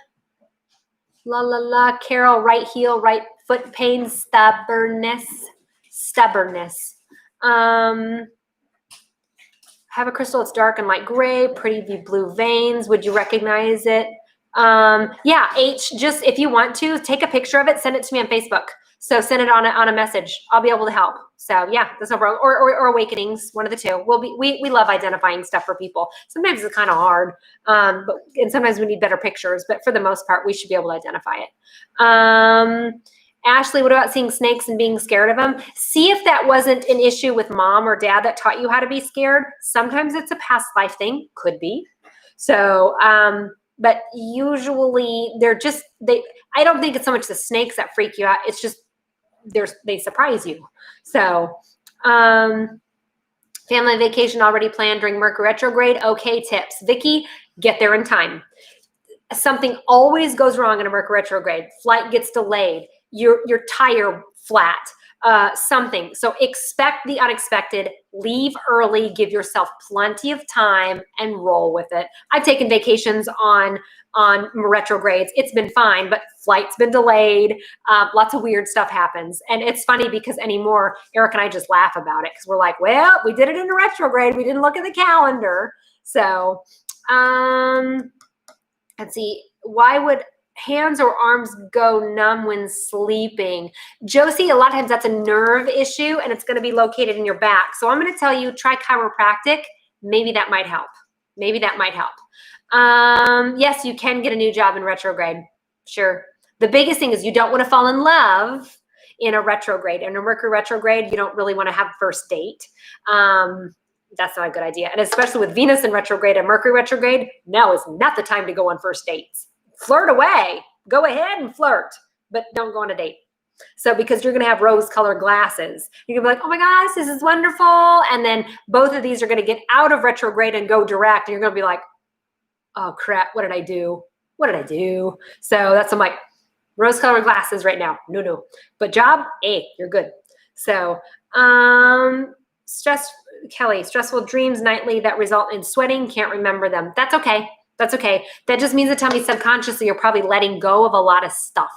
right heel, right foot pain, stubbornness. Have a crystal, it's dark and light gray, pretty blue veins. Would you recognize it? Yeah, H, just if you want to, take a picture of it, send it to me on Facebook. So send it on a message. I'll be able to help. So yeah, that's no problem. Or awakenings, one of the two. We love identifying stuff for people. Sometimes it's kind of hard, and sometimes we need better pictures, but for the most part, we should be able to identify it. Ashley, what about seeing snakes and being scared of them? See if that wasn't an issue with mom or dad that taught you how to be scared. Sometimes it's a past life thing, could be. So, but usually I don't think it's so much the snakes that freak you out. It's just they surprise you. So, family vacation already planned during Mercury retrograde. Okay, tips. Vicky, get there in time. Something always goes wrong in a Mercury retrograde. Flight gets delayed. Your tire flat, something. So expect the unexpected, leave early, give yourself plenty of time and roll with it. I've taken vacations on retrogrades. It's been fine, but flight's been delayed. Lots of weird stuff happens. And it's funny because anymore, Eric and I just laugh about it because we're like, well, we did it in a retrograde. We didn't look at the calendar. So, let's see, why would hands or arms go numb when sleeping? Josie, a lot of times that's a nerve issue and it's going to be located in your back. So I'm going to tell you, try chiropractic. Maybe that might help. Yes, you can get a new job in retrograde. Sure. The biggest thing is you don't want to fall in love in a retrograde. In a Mercury retrograde, you don't really want to have a first date. That's not a good idea. And especially with Venus in retrograde and Mercury retrograde, now is not the time to go on first dates. Flirt away. Go ahead and flirt, but don't go on a date. So because you're going to have rose-colored glasses. You're going to be like, oh my gosh, this is wonderful. And then both of these are going to get out of retrograde and go direct. And you're going to be like, oh crap, what did I do? So that's, I'm like, rose-colored glasses right now. No. But job, you're good. So stressful dreams nightly that result in sweating, can't remember them. That's okay. That just means to tell me subconsciously you're probably letting go of a lot of stuff.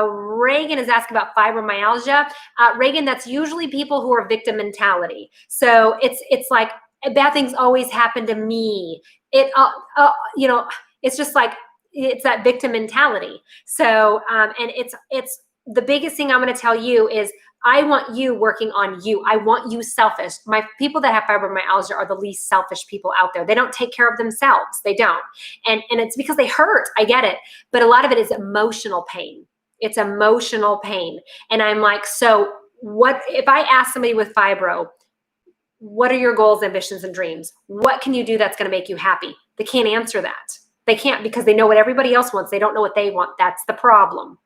Reagan is asking about fibromyalgia. Reagan, that's usually people who are victim mentality. So it's like bad things always happen to me. It's just like, it's that victim mentality. So, and it's the biggest thing I'm going to tell you is I want you working on you. I want you selfish. My people that have fibromyalgia are the least selfish people out there. They don't take care of themselves. They don't. And it's because they hurt. I get it. But a lot of it is emotional pain. It's emotional pain. And I'm like, so what if I ask somebody with fibro, what are your goals, ambitions, and dreams? What can you do that's going to make you happy? They can't answer that. They can't, because they know what everybody else wants. They don't know what they want. That's the problem.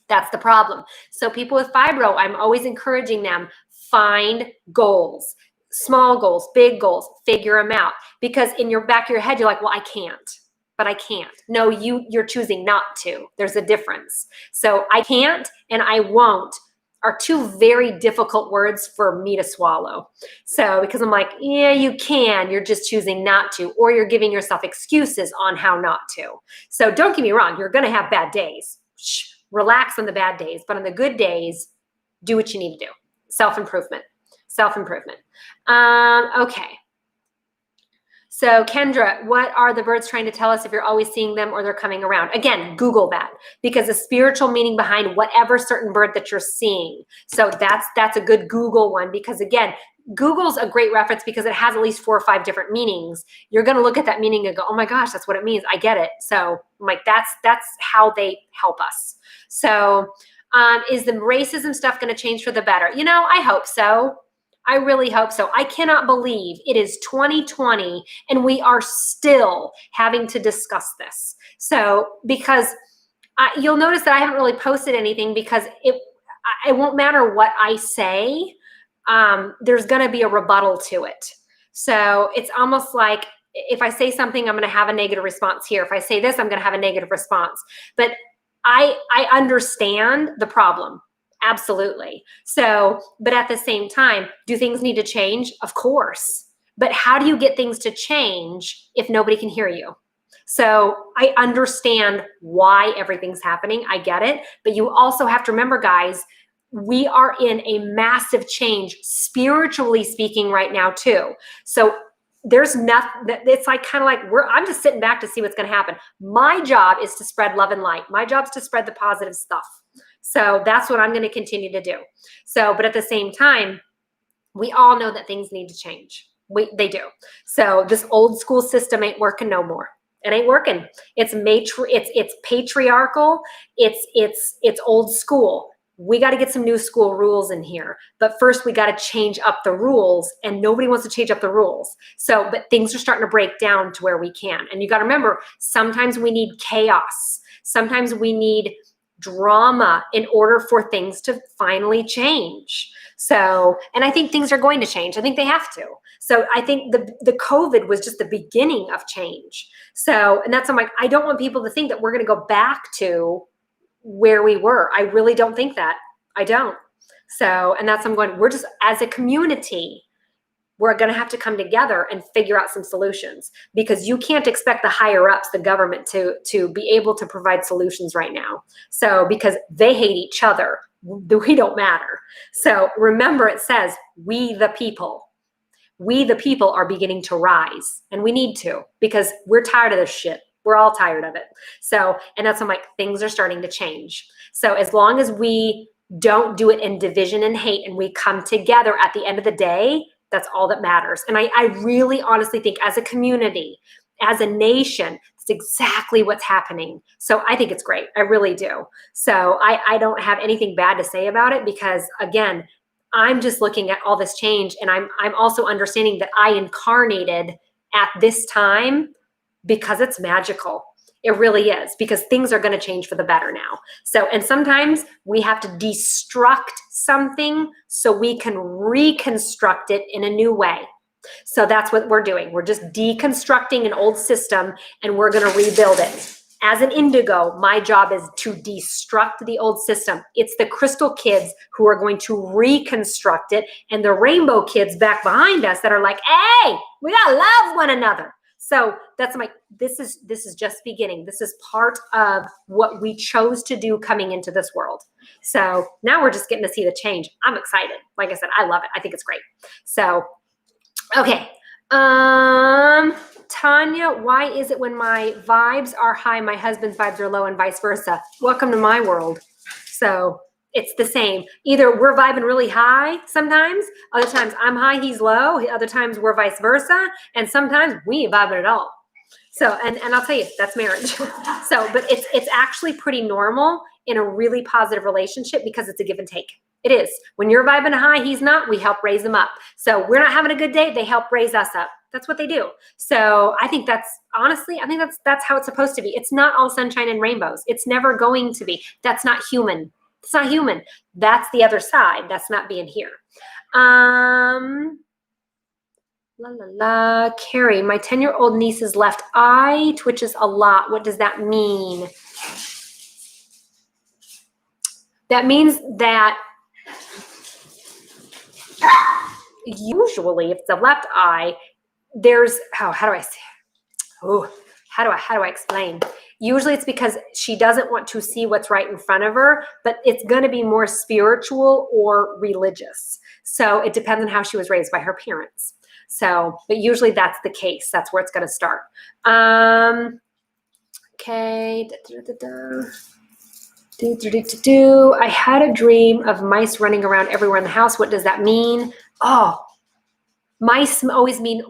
That's the problem. So people with fibro, I'm always encouraging them, find goals, small goals, big goals, figure them out. Because in your back of your head, you're like, well, I can't, but I can't. No, you're choosing not to. There's a difference. So I can't and I won't are two very difficult words for me to swallow. So because I'm like, yeah, you can, you're just choosing not to, or you're giving yourself excuses on how not to. So don't get me wrong, you're going to have bad days. Shh. Relax on the bad days, but on the good days, do what you need to do. Self-improvement. Okay. So Kendra, what are the birds trying to tell us if you're always seeing them or they're coming around? Again, Google that, because the spiritual meaning behind whatever certain bird that you're seeing. So that's a good Google one, because again, Google's a great reference because it has at least 4 or 5 different meanings. You're going to look at that meaning and go, oh my gosh, that's what it means. I get it. So I'm like, that's how they help us. So is the racism stuff going to change for the better? You know, I hope so. I really hope so. I cannot believe it is 2020 and we are still having to discuss this. So because you'll notice that I haven't really posted anything, because it won't matter what I say. There's going to be a rebuttal to it. So it's almost like if I say something, I'm going to have a negative response here. If I say this, I'm going to have a negative response. But I understand the problem. Absolutely. So, but at the same time, do things need to change? Of course. But how do you get things to change if nobody can hear you? So I understand why everything's happening. I get it. But you also have to remember, guys, we are in a massive change, spiritually speaking, right now too. So there's nothing, it's like kind of like I'm just sitting back to see what's going to happen. My job is to spread love and light. My job is to spread the positive stuff. So that's what I'm going to continue to do. So, but at the same time, we all know that things need to change. They do. So this old school system ain't working no more. It ain't working. It's patriarchal. It's old school. We got to get some new school rules in here. But first we got to change up the rules, and nobody wants to change up the rules. So, but things are starting to break down to where we can. And you got to remember, sometimes we need chaos. Sometimes we need drama in order for things to finally change. So, and I think things are going to change. I think they have to. So I think the COVID was just the beginning of change. So, and that's, I'm like, I don't want people to think that we're going to go back to where we were. I really don't think that. I don't. So, and that's, I'm going, we're just, as a community, we're going to have to come together and figure out some solutions, because you can't expect the higher ups, the government, to be able to provide solutions right now. So, because they hate each other, we don't matter. So remember, it says, we the people are beginning to rise, and we need to, because we're tired of this shit. We're all tired of it. So, and that's, I'm like, things are starting to change. So as long as we don't do it in division and hate, and we come together at the end of the day, that's all that matters. And I really honestly think, as a community, as a nation, it's exactly what's happening. So I think it's great. I really do. So I don't have anything bad to say about it, because again, I'm just looking at all this change, and I'm also understanding that I incarnated at this time because it's magical. It really is, because things are going to change for the better now. So, and sometimes we have to destruct something so we can reconstruct it in a new way. So that's what we're doing. We're just deconstructing an old system, and we're going to rebuild it. As an indigo, my job is to destruct the old system. It's the crystal kids who are going to reconstruct it, and the rainbow kids back behind us that are like, hey, we got to love one another. So that's my, this is just beginning. This is part of what we chose to do coming into this world. So now we're just getting to see the change. I'm excited. Like I said, I love it. I think it's great. So, okay. Tanya, why is it when my vibes are high, my husband's vibes are low, and vice versa? Welcome to my world. So It's the same. Either we're vibing really high sometimes, other times I'm high, he's low, other times we're vice versa, and sometimes we ain't vibing at all. So, and I'll tell you, that's marriage. So, but it's actually pretty normal in a really positive relationship because it's a give and take. It is. When you're vibing high, he's not, we help raise him up. So we're not having a good day, they help raise us up. That's what they do. So I think that's, honestly, I think that's how it's supposed to be. It's not all sunshine and rainbows. It's never going to be. That's not human. It's not human. That's the other side. That's not being here. La la la. Carrie, my 10-year-old niece's left eye twitches a lot. What does that mean? That means that usually if it's the left eye, there's, how do I say? Oh, how do I explain? Usually it's because she doesn't want to see what's right in front of her, but it's going to be more spiritual or religious. So it depends on how she was raised by her parents. So, but usually that's the case. That's where it's going to start. Okay. I had a dream of mice running around everywhere in the house. What does that mean? Oh, mice always mean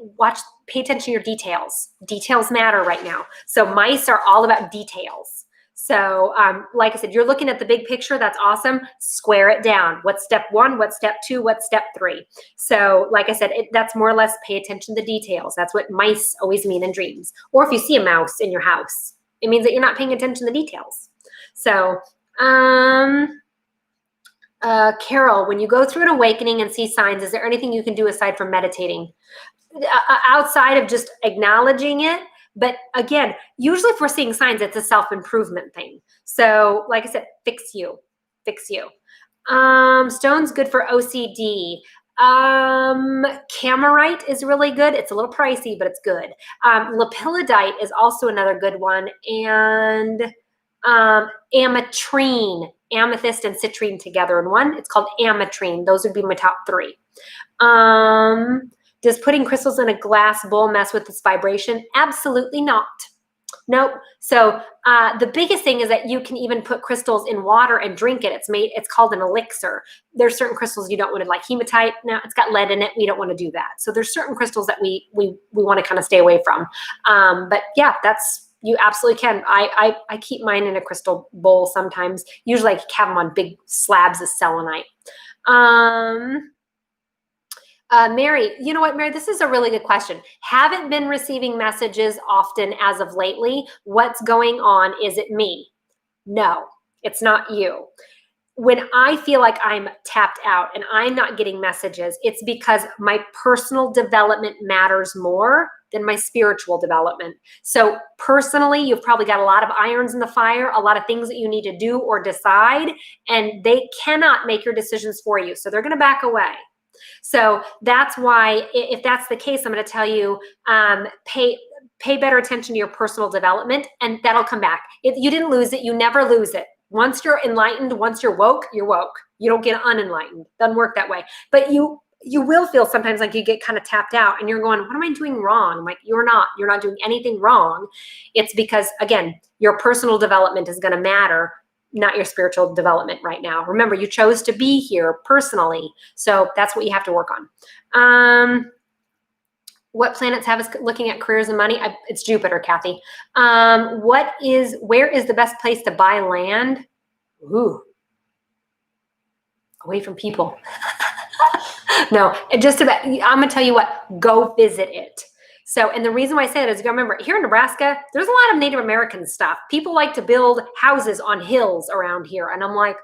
pay attention to your details. Details matter right now. So mice are all about details. So like I said, you're looking at the big picture. That's awesome. Square it down. What's step 1? What's step 2? What's step 3? So like I said, that's more or less pay attention to the details. That's what mice always mean in dreams. Or if you see a mouse in your house, it means that you're not paying attention to the details. So Carol, when you go through an awakening and see signs, is there anything you can do aside from meditating? Outside of just acknowledging it. But again, usually if we're seeing signs, it's a self-improvement thing. So like I said, fix you. Stone's good for OCD. Camerite is really good. It's a little pricey, but it's good. Lapilladite is also another good one. And ametrine, amethyst and citrine together in one. It's called ametrine. Those would be my top 3. Does putting crystals in a glass bowl mess with its vibration? Absolutely not. Nope. So the biggest thing is that you can even put crystals in water and drink it. It's called an elixir. There's certain crystals you don't want to, like hematite. Now it's got lead in it. We don't want to do that. So there's certain crystals that we want to kind of stay away from. But yeah, you absolutely can. I keep mine in a crystal bowl sometimes. Usually I have them on big slabs of selenite. Mary, you know what, Mary, this is a really good question. Haven't been receiving messages often as of lately. What's going on? Is it me? No, it's not you. When I feel like I'm tapped out and I'm not getting messages, it's because my personal development matters more than my spiritual development. So personally, you've probably got a lot of irons in the fire, a lot of things that you need to do or decide, and they cannot make your decisions for you. So they're going to back away. So that's why, if that's the case, I'm going to tell you, pay better attention to your personal development, and that'll come back. If you didn't lose it, you never lose it. Once you're enlightened, once you're woke, you're woke. You don't get unenlightened. Doesn't work that way. But you will feel sometimes like you get kind of tapped out and you're going, what am I doing wrong? I'm like, you're not doing anything wrong. It's because, again, your personal development is going to matter, not your spiritual development right now. Remember, you chose to be here personally. So that's what you have to work on. What planets have us looking at careers and money? It's Jupiter, Kathy. Where is the best place to buy land? Ooh, away from people. No, just about, I'm going to tell you what, go visit it. So, and the reason why I say that is, remember, here in Nebraska, there's a lot of Native American stuff. People like to build houses on hills around here. And I'm like,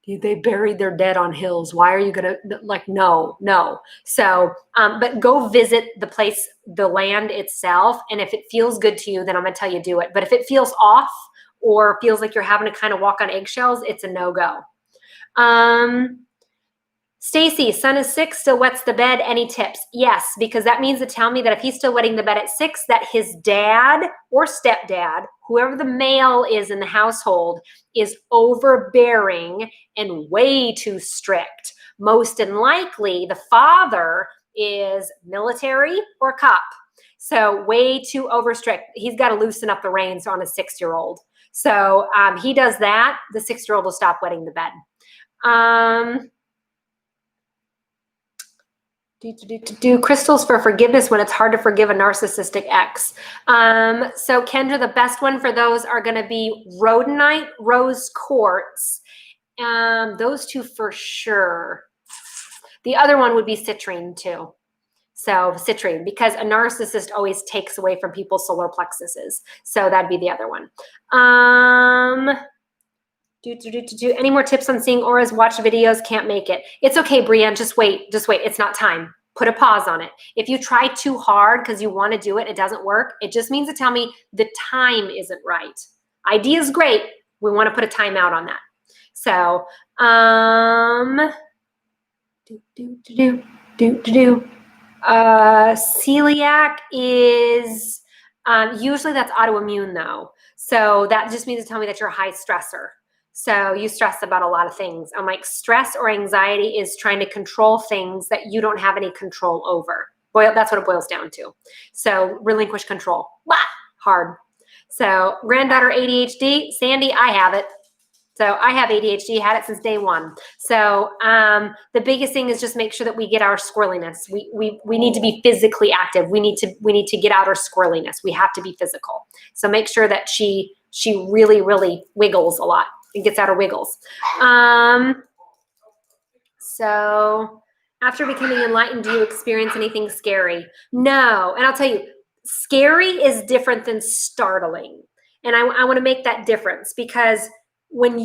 they buried their dead on hills. Why are you going to, like, no. So, but go visit the place, the land itself. And if it feels good to you, then I'm going to tell you do it. But if it feels off or feels like you're having to kind of walk on eggshells, it's a no-go. Stacy, son is 6, still wets the bed. Any tips? Yes, because that means to tell me that if he's still wetting the bed at 6, that his dad or stepdad, whoever the male is in the household, is overbearing and way too strict. Most than likely, the father is military or cop. So way too over strict. He's got to loosen up the reins on a 6-year-old. So he does that. The 6-year-old will stop wetting the bed. Do crystals for forgiveness when it's hard to forgive a narcissistic ex. So Kendra, the best one for those are going to be rhodonite, rose quartz. Those two for sure. The other one would be citrine too. So citrine, because a narcissist always takes away from people's solar plexuses. So that'd be the other one. Any more tips on seeing auras? Watch videos, can't make it. It's okay, Brienne, just wait. It's not time. Put a pause on it. If you try too hard because you want to do it, it doesn't work. It just means to tell me the time isn't right. Idea is great. We want to put a timeout on that. So, celiac is, usually that's autoimmune though. So that just means to tell me that you're a high stressor. So you stress about a lot of things. I'm like, stress or anxiety is trying to control things that you don't have any control over. Boy, that's what it boils down to. So relinquish control. Blah, hard. So granddaughter ADHD, Sandy, I have it. So I have ADHD, had it since day one. So the biggest thing is just make sure that we get our squirreliness. We need to be physically active. We need to get out our squirreliness. We have to be physical. So make sure that she really, really wiggles a lot and gets out her wiggles. So after becoming enlightened, do you experience anything scary? No. And I'll tell you, scary is different than startling. And I want to make that difference, because when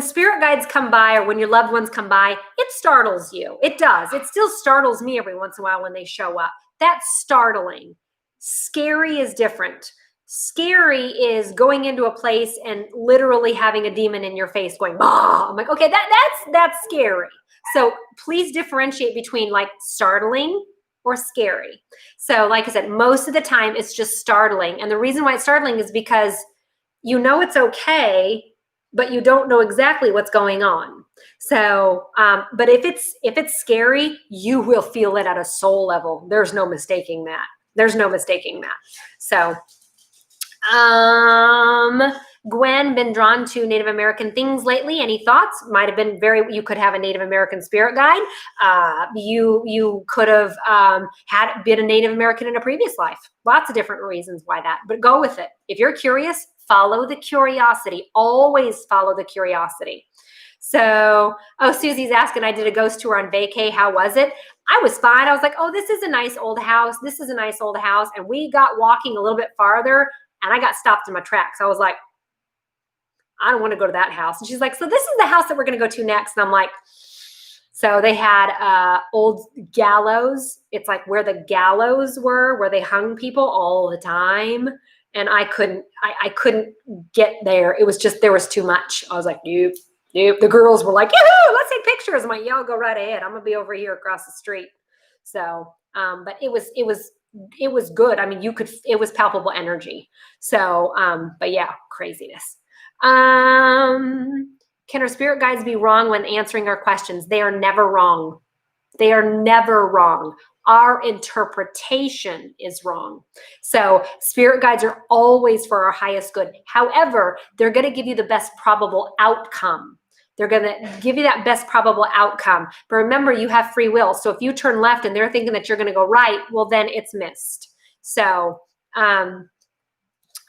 spirit guides come by, or when your loved ones come by, it startles you. It does. It still startles me every once in a while when they show up. That's startling. Scary is different. Scary is going into a place and literally having a demon in your face going, bah! I'm like, okay, that's scary. So please differentiate between like startling or scary. So like I said, most of the time it's just startling. And the reason why it's startling is because you know it's okay, but you don't know exactly what's going on. So, but if it's scary, you will feel it at a soul level. There's no mistaking that. So, Gwen, been drawn to Native American things lately. Any thoughts? Might have been you could have a Native American spirit guide. You could have been a Native American in a previous life. Lots of different reasons why that, but go with it. If you're curious, follow the curiosity. Always follow the curiosity. So, Susie's asking, I did a ghost tour on vacay. How was it? I was fine. I was like, oh, this is a nice old house. And we got walking a little bit farther and I got stopped in my tracks. I was like, I don't want to go to that house. And she's like, so this is the house that we're going to go to next. And I'm like, so they had old gallows. It's like where the gallows were, where they hung people all the time. And I couldn't get there. It was just, there was too much. I was like, nope. The girls were like, yoo-hoo, let's take pictures. I'm like, y'all go right ahead. I'm going to be over here across the street. So, but it was good. I mean, it was palpable energy. So, but yeah, craziness. Can our spirit guides be wrong when answering our questions? They are never wrong. They are never wrong. Our interpretation is wrong. So spirit guides are always for our highest good. However, they're going to give you the best probable outcome. They're going to give you that best probable outcome. But remember, you have free will. So if you turn left and they're thinking that you're going to go right, well, then it's missed. So,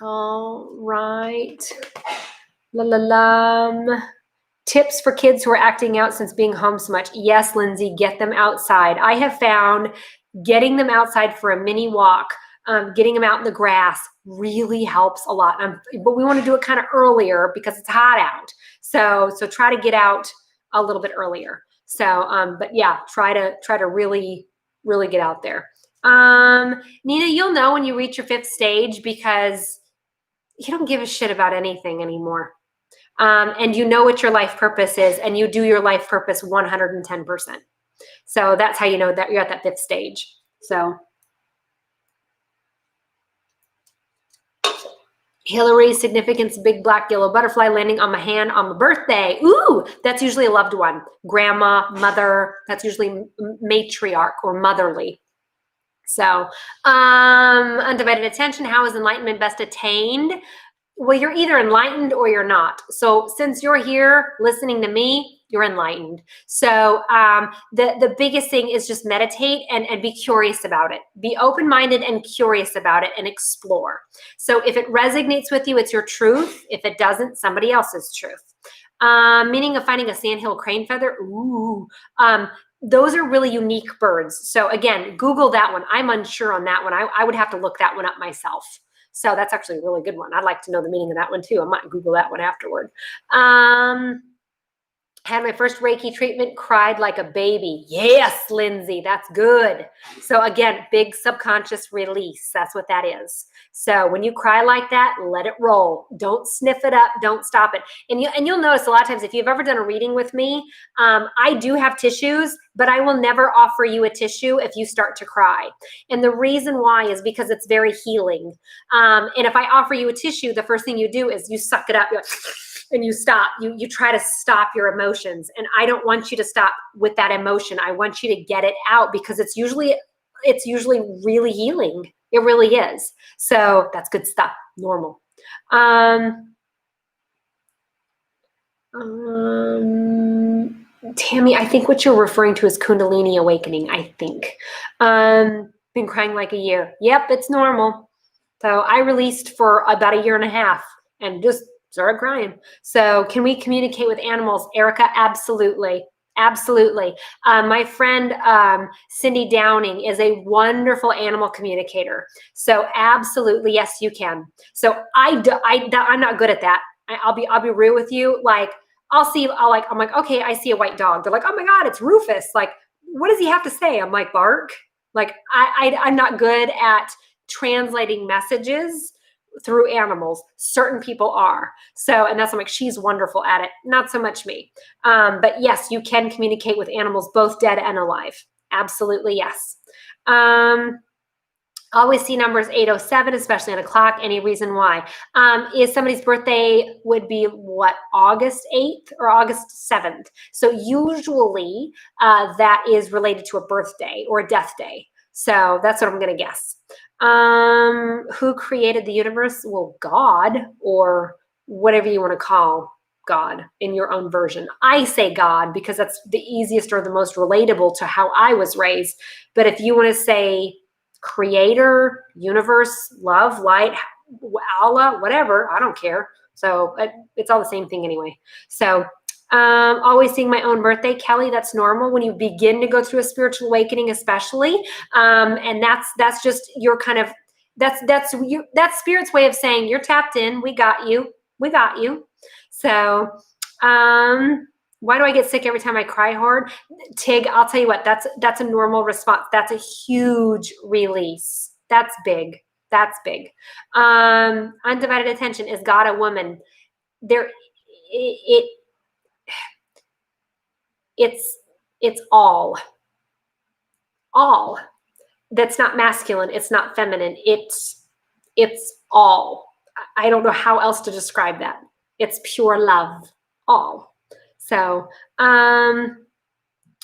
all right. Tips for kids who are acting out since being home so much. Yes, Lindsay, get them outside. I have found getting them outside for a mini walk, getting them out in the grass really helps a lot. But we want to do it kind of earlier because it's hot out. So try to get out a little bit earlier. So, but yeah, try to really, really get out there. Nina, you'll know when you reach your 5th stage because you don't give a shit about anything anymore. And you know what your life purpose is, and you do your life purpose 110%. So that's how you know that you're at that 5th stage. So Hillary's significance, big black yellow butterfly landing on my hand on my birthday. Ooh, that's usually a loved one. Grandma, mother, that's usually matriarch or motherly. So undivided attention, how is enlightenment best attained? Well, you're either enlightened or you're not. So since you're here listening to me, you're enlightened. So the biggest thing is just meditate and be curious about it. Be open-minded and curious about it and explore. So if it resonates with you, it's your truth. If it doesn't, somebody else's truth. Meaning of finding a sandhill crane feather. Ooh. Those are really unique birds. So again, Google that one. I'm unsure on that one. I would have to look that one up myself. So that's actually a really good one. I'd like to know the meaning of that one too. I might Google that one afterward. Had my first Reiki treatment, cried like a baby. Yes, Lindsay, that's good. So again, big subconscious release. That's what that is. So when you cry like that, let it roll. Don't sniff it up. Don't stop it. And you'll notice a lot of times if you've ever done a reading with me, I do have tissues, but I will never offer you a tissue if you start to cry. And the reason why is because it's very healing. And if I offer you a tissue, the first thing you do is you suck it up. You're like, and you stop. You try to stop your emotions. And I don't want you to stop with that emotion. I want you to get it out because it's usually really healing. It really is. So that's good stuff. Normal. Tammy, I think what you're referring to is Kundalini awakening, I think. Been crying like a year. Yep, it's normal. So I released for about a year and a half and just started crying. So can we communicate with animals? Erica, absolutely. Absolutely. My friend, Cindy Downing is a wonderful animal communicator. So absolutely. Yes, you can. So I'm not good at that. I'll be real with you. Like I'm like, okay, I see a white dog. They're like, oh my God, it's Rufus. Like, what does he have to say? I'm like, bark. Like I'm not good at translating messages through animals. Certain people are. So, and that's, I'm like, she's wonderful at it. Not so much me. But yes, you can communicate with animals, both dead and alive. Absolutely. Yes. Always see numbers 807, especially on a clock. Any reason why? Is somebody's birthday would be what, August 8th or August 7th. So usually that is related to a birthday or a death day. So that's what I'm going to guess. Who created the universe? Well, God, or whatever you want to call God in your own version. I say God because that's the easiest or the most relatable to how I was raised. But if you want to say creator, universe, love, light, Allah, whatever, I don't care. So it's all the same thing anyway. So always seeing my own birthday, Kelly, that's normal when you begin to go through a spiritual awakening, especially. And that's just your kind of, that's spirit's way of saying you're tapped in. We got you. We got you. So, why do I get sick every time I cry hard? Tig, I'll tell you what, that's a normal response. That's a huge release. That's big. That's big. Undivided attention. Is God a woman? It's all that's not masculine. It's not feminine. It's all. I don't know how else to describe that. It's pure love, all. So,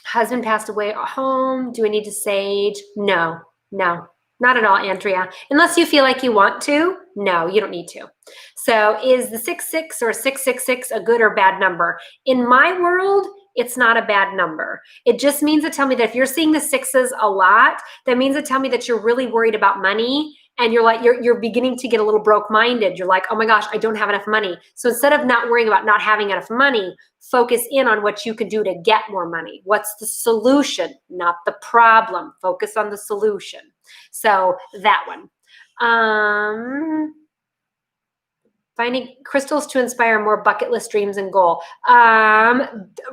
husband passed away at home. Do I need to sage? No, not at all, Andrea. Unless you feel like you want to, no, you don't need to. So is the 66 or 666 a good or bad number? In my world, it's not a bad number. It just means to tell me that if you're seeing the sixes a lot, that means to tell me that you're really worried about money and you're beginning to get a little broke-minded. You're like, oh my gosh, I don't have enough money. So instead of not worrying about not having enough money, focus in on what you can do to get more money. What's the solution, not the problem. Focus on the solution. So that one. Finding crystals to inspire more bucket list dreams and goal.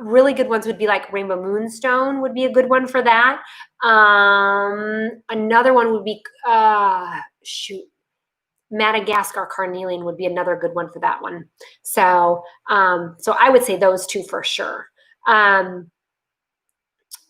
Really good ones would be like Rainbow Moonstone would be a good one for that. Another one would be, Madagascar carnelian would be another good one for that one. So I would say those two for sure.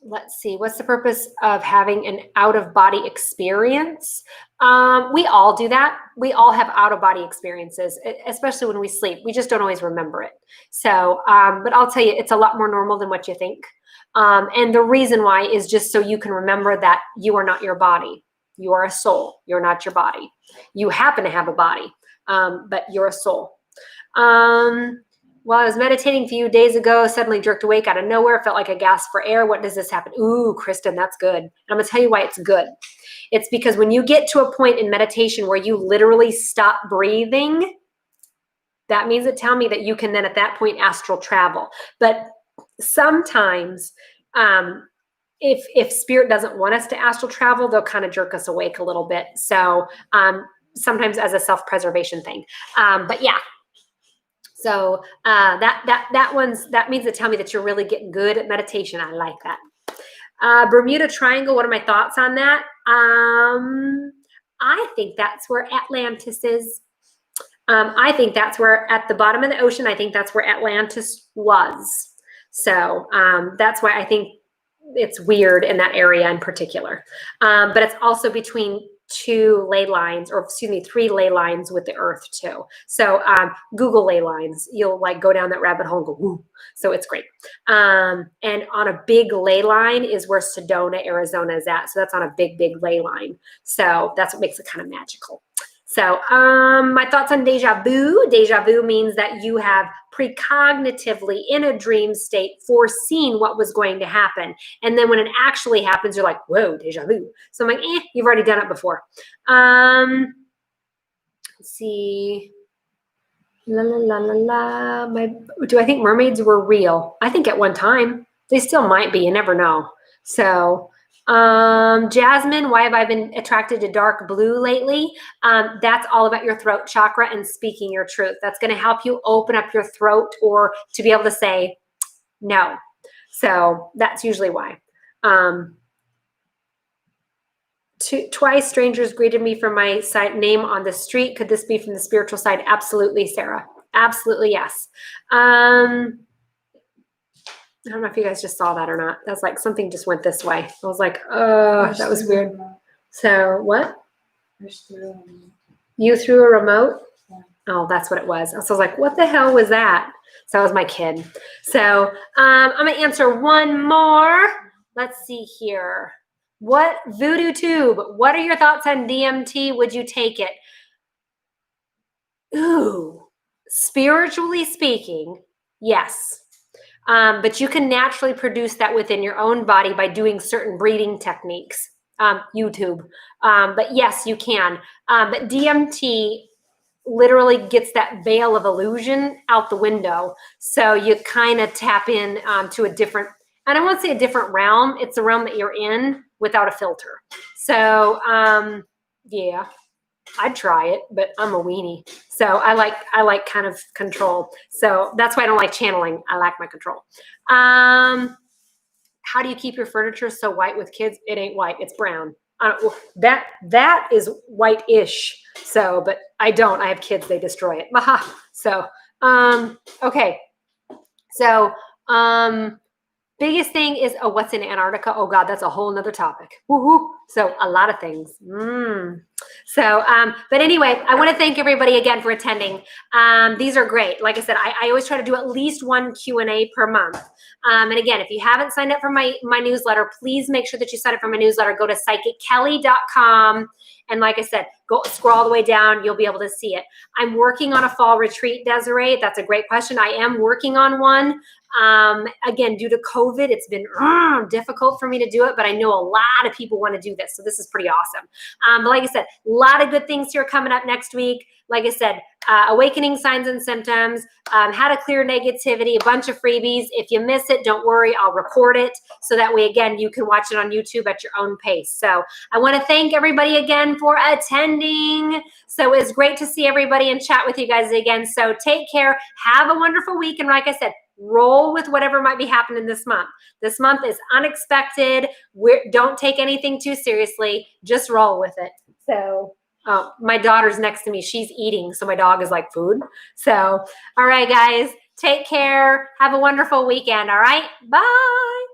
Let's see, what's the purpose of having an out-of-body experience? We all do that. We all have out-of-body experiences, especially when we sleep. We just don't always remember it. So, but I'll tell you, it's a lot more normal than what you think. And the reason why is just so you can remember that you are not your body. You are a soul. You're not your body. You happen to have a body, but you're a soul. While I was meditating a few days ago, suddenly jerked awake out of nowhere, felt like I gasped for air. What does this happen? Ooh, Kristen, that's good. And I'm going to tell you why it's good. It's because when you get to a point in meditation where you literally stop breathing, that means it tells me that you can then at that point astral travel. But sometimes if spirit doesn't want us to astral travel, they'll kind of jerk us awake a little bit. So sometimes as a self-preservation thing. But yeah. So that means to tell me that you're really getting good at meditation. I like that. Bermuda Triangle, what are my thoughts on that? I think that's where Atlantis is. I think that's where at the bottom of the ocean, I think that's where Atlantis was. So that's why I think it's weird in that area in particular. But it's also between three ley lines with the earth too. So Google ley lines, you'll like go down that rabbit hole and go, woo. So it's great. And on a big ley line is where Sedona, Arizona is at. So that's on a big, big ley line. So that's what makes it kind of magical. So my thoughts on deja vu. Deja vu means that you have precognitively in a dream state foreseen what was going to happen. And then when it actually happens, you're like, whoa, deja vu. So I'm like, you've already done it before. Let's see. La, la, la, la, la. Do I think mermaids were real? I think at one time. They still might be. You never know. So Jasmine, why have I been attracted to dark blue lately? That's all about your throat chakra and speaking your truth. That's going to help you open up your throat or to be able to say no. So that's usually why. Twice strangers greeted me from my side name on the street. Could this be from the spiritual side? Absolutely, Sarah. Absolutely, yes. I don't know if you guys just saw that or not. That's like something just went this way. I was like, oh, that was weird. So what? You threw a remote? Yeah. Oh, that's what it was. So I was like, what the hell was that? So that was my kid. So I'm going to answer one more. Let's see here. What Voodoo Tube? What are your thoughts on DMT? Would you take it? Ooh, spiritually speaking, yes. But you can naturally produce that within your own body by doing certain breathing techniques. YouTube. But yes, you can. But DMT literally gets that veil of illusion out the window. So you kind of tap in to a different, and I won't say a different realm. It's the realm that you're in without a filter. So yeah. I'd try it, but I'm a weenie. So I like kind of control. So that's why I don't like channeling. I lack my control. How do you keep your furniture so white with kids? It ain't white. It's brown. That is white-ish. So, but I don't. I have kids. They destroy it. So, okay. So, biggest thing is, what's in Antarctica? Oh God, that's a whole nother topic. Woo-hoo. So a lot of things. So, but anyway, I want to thank everybody again for attending. These are great. Like I said, I always try to do at least one Q&A per month. And again, if you haven't signed up for my newsletter, please make sure that you sign up for my newsletter. Go to psychickelly.com. And like I said, go scroll all the way down. You'll be able to see it. I'm working on a fall retreat, Desiree. That's a great question. I am working on one. Again, due to COVID, it's been difficult for me to do it, but I know a lot of people want to do this. So this is pretty awesome. But like I said, a lot of good things here coming up next week. Like I said, awakening signs and symptoms, how to clear negativity, a bunch of freebies. If you miss it, don't worry, I'll record it. So that way, again, you can watch it on YouTube at your own pace. So I want to thank everybody again for attending. So it's great to see everybody and chat with you guys again. So take care. Have a wonderful week. And like I said, roll with whatever might be happening this month. This month is unexpected. Don't take anything too seriously. Just roll with it. So my daughter's next to me. She's eating. So my dog is like food. So, all right, guys, take care. Have a wonderful weekend. All right. Bye.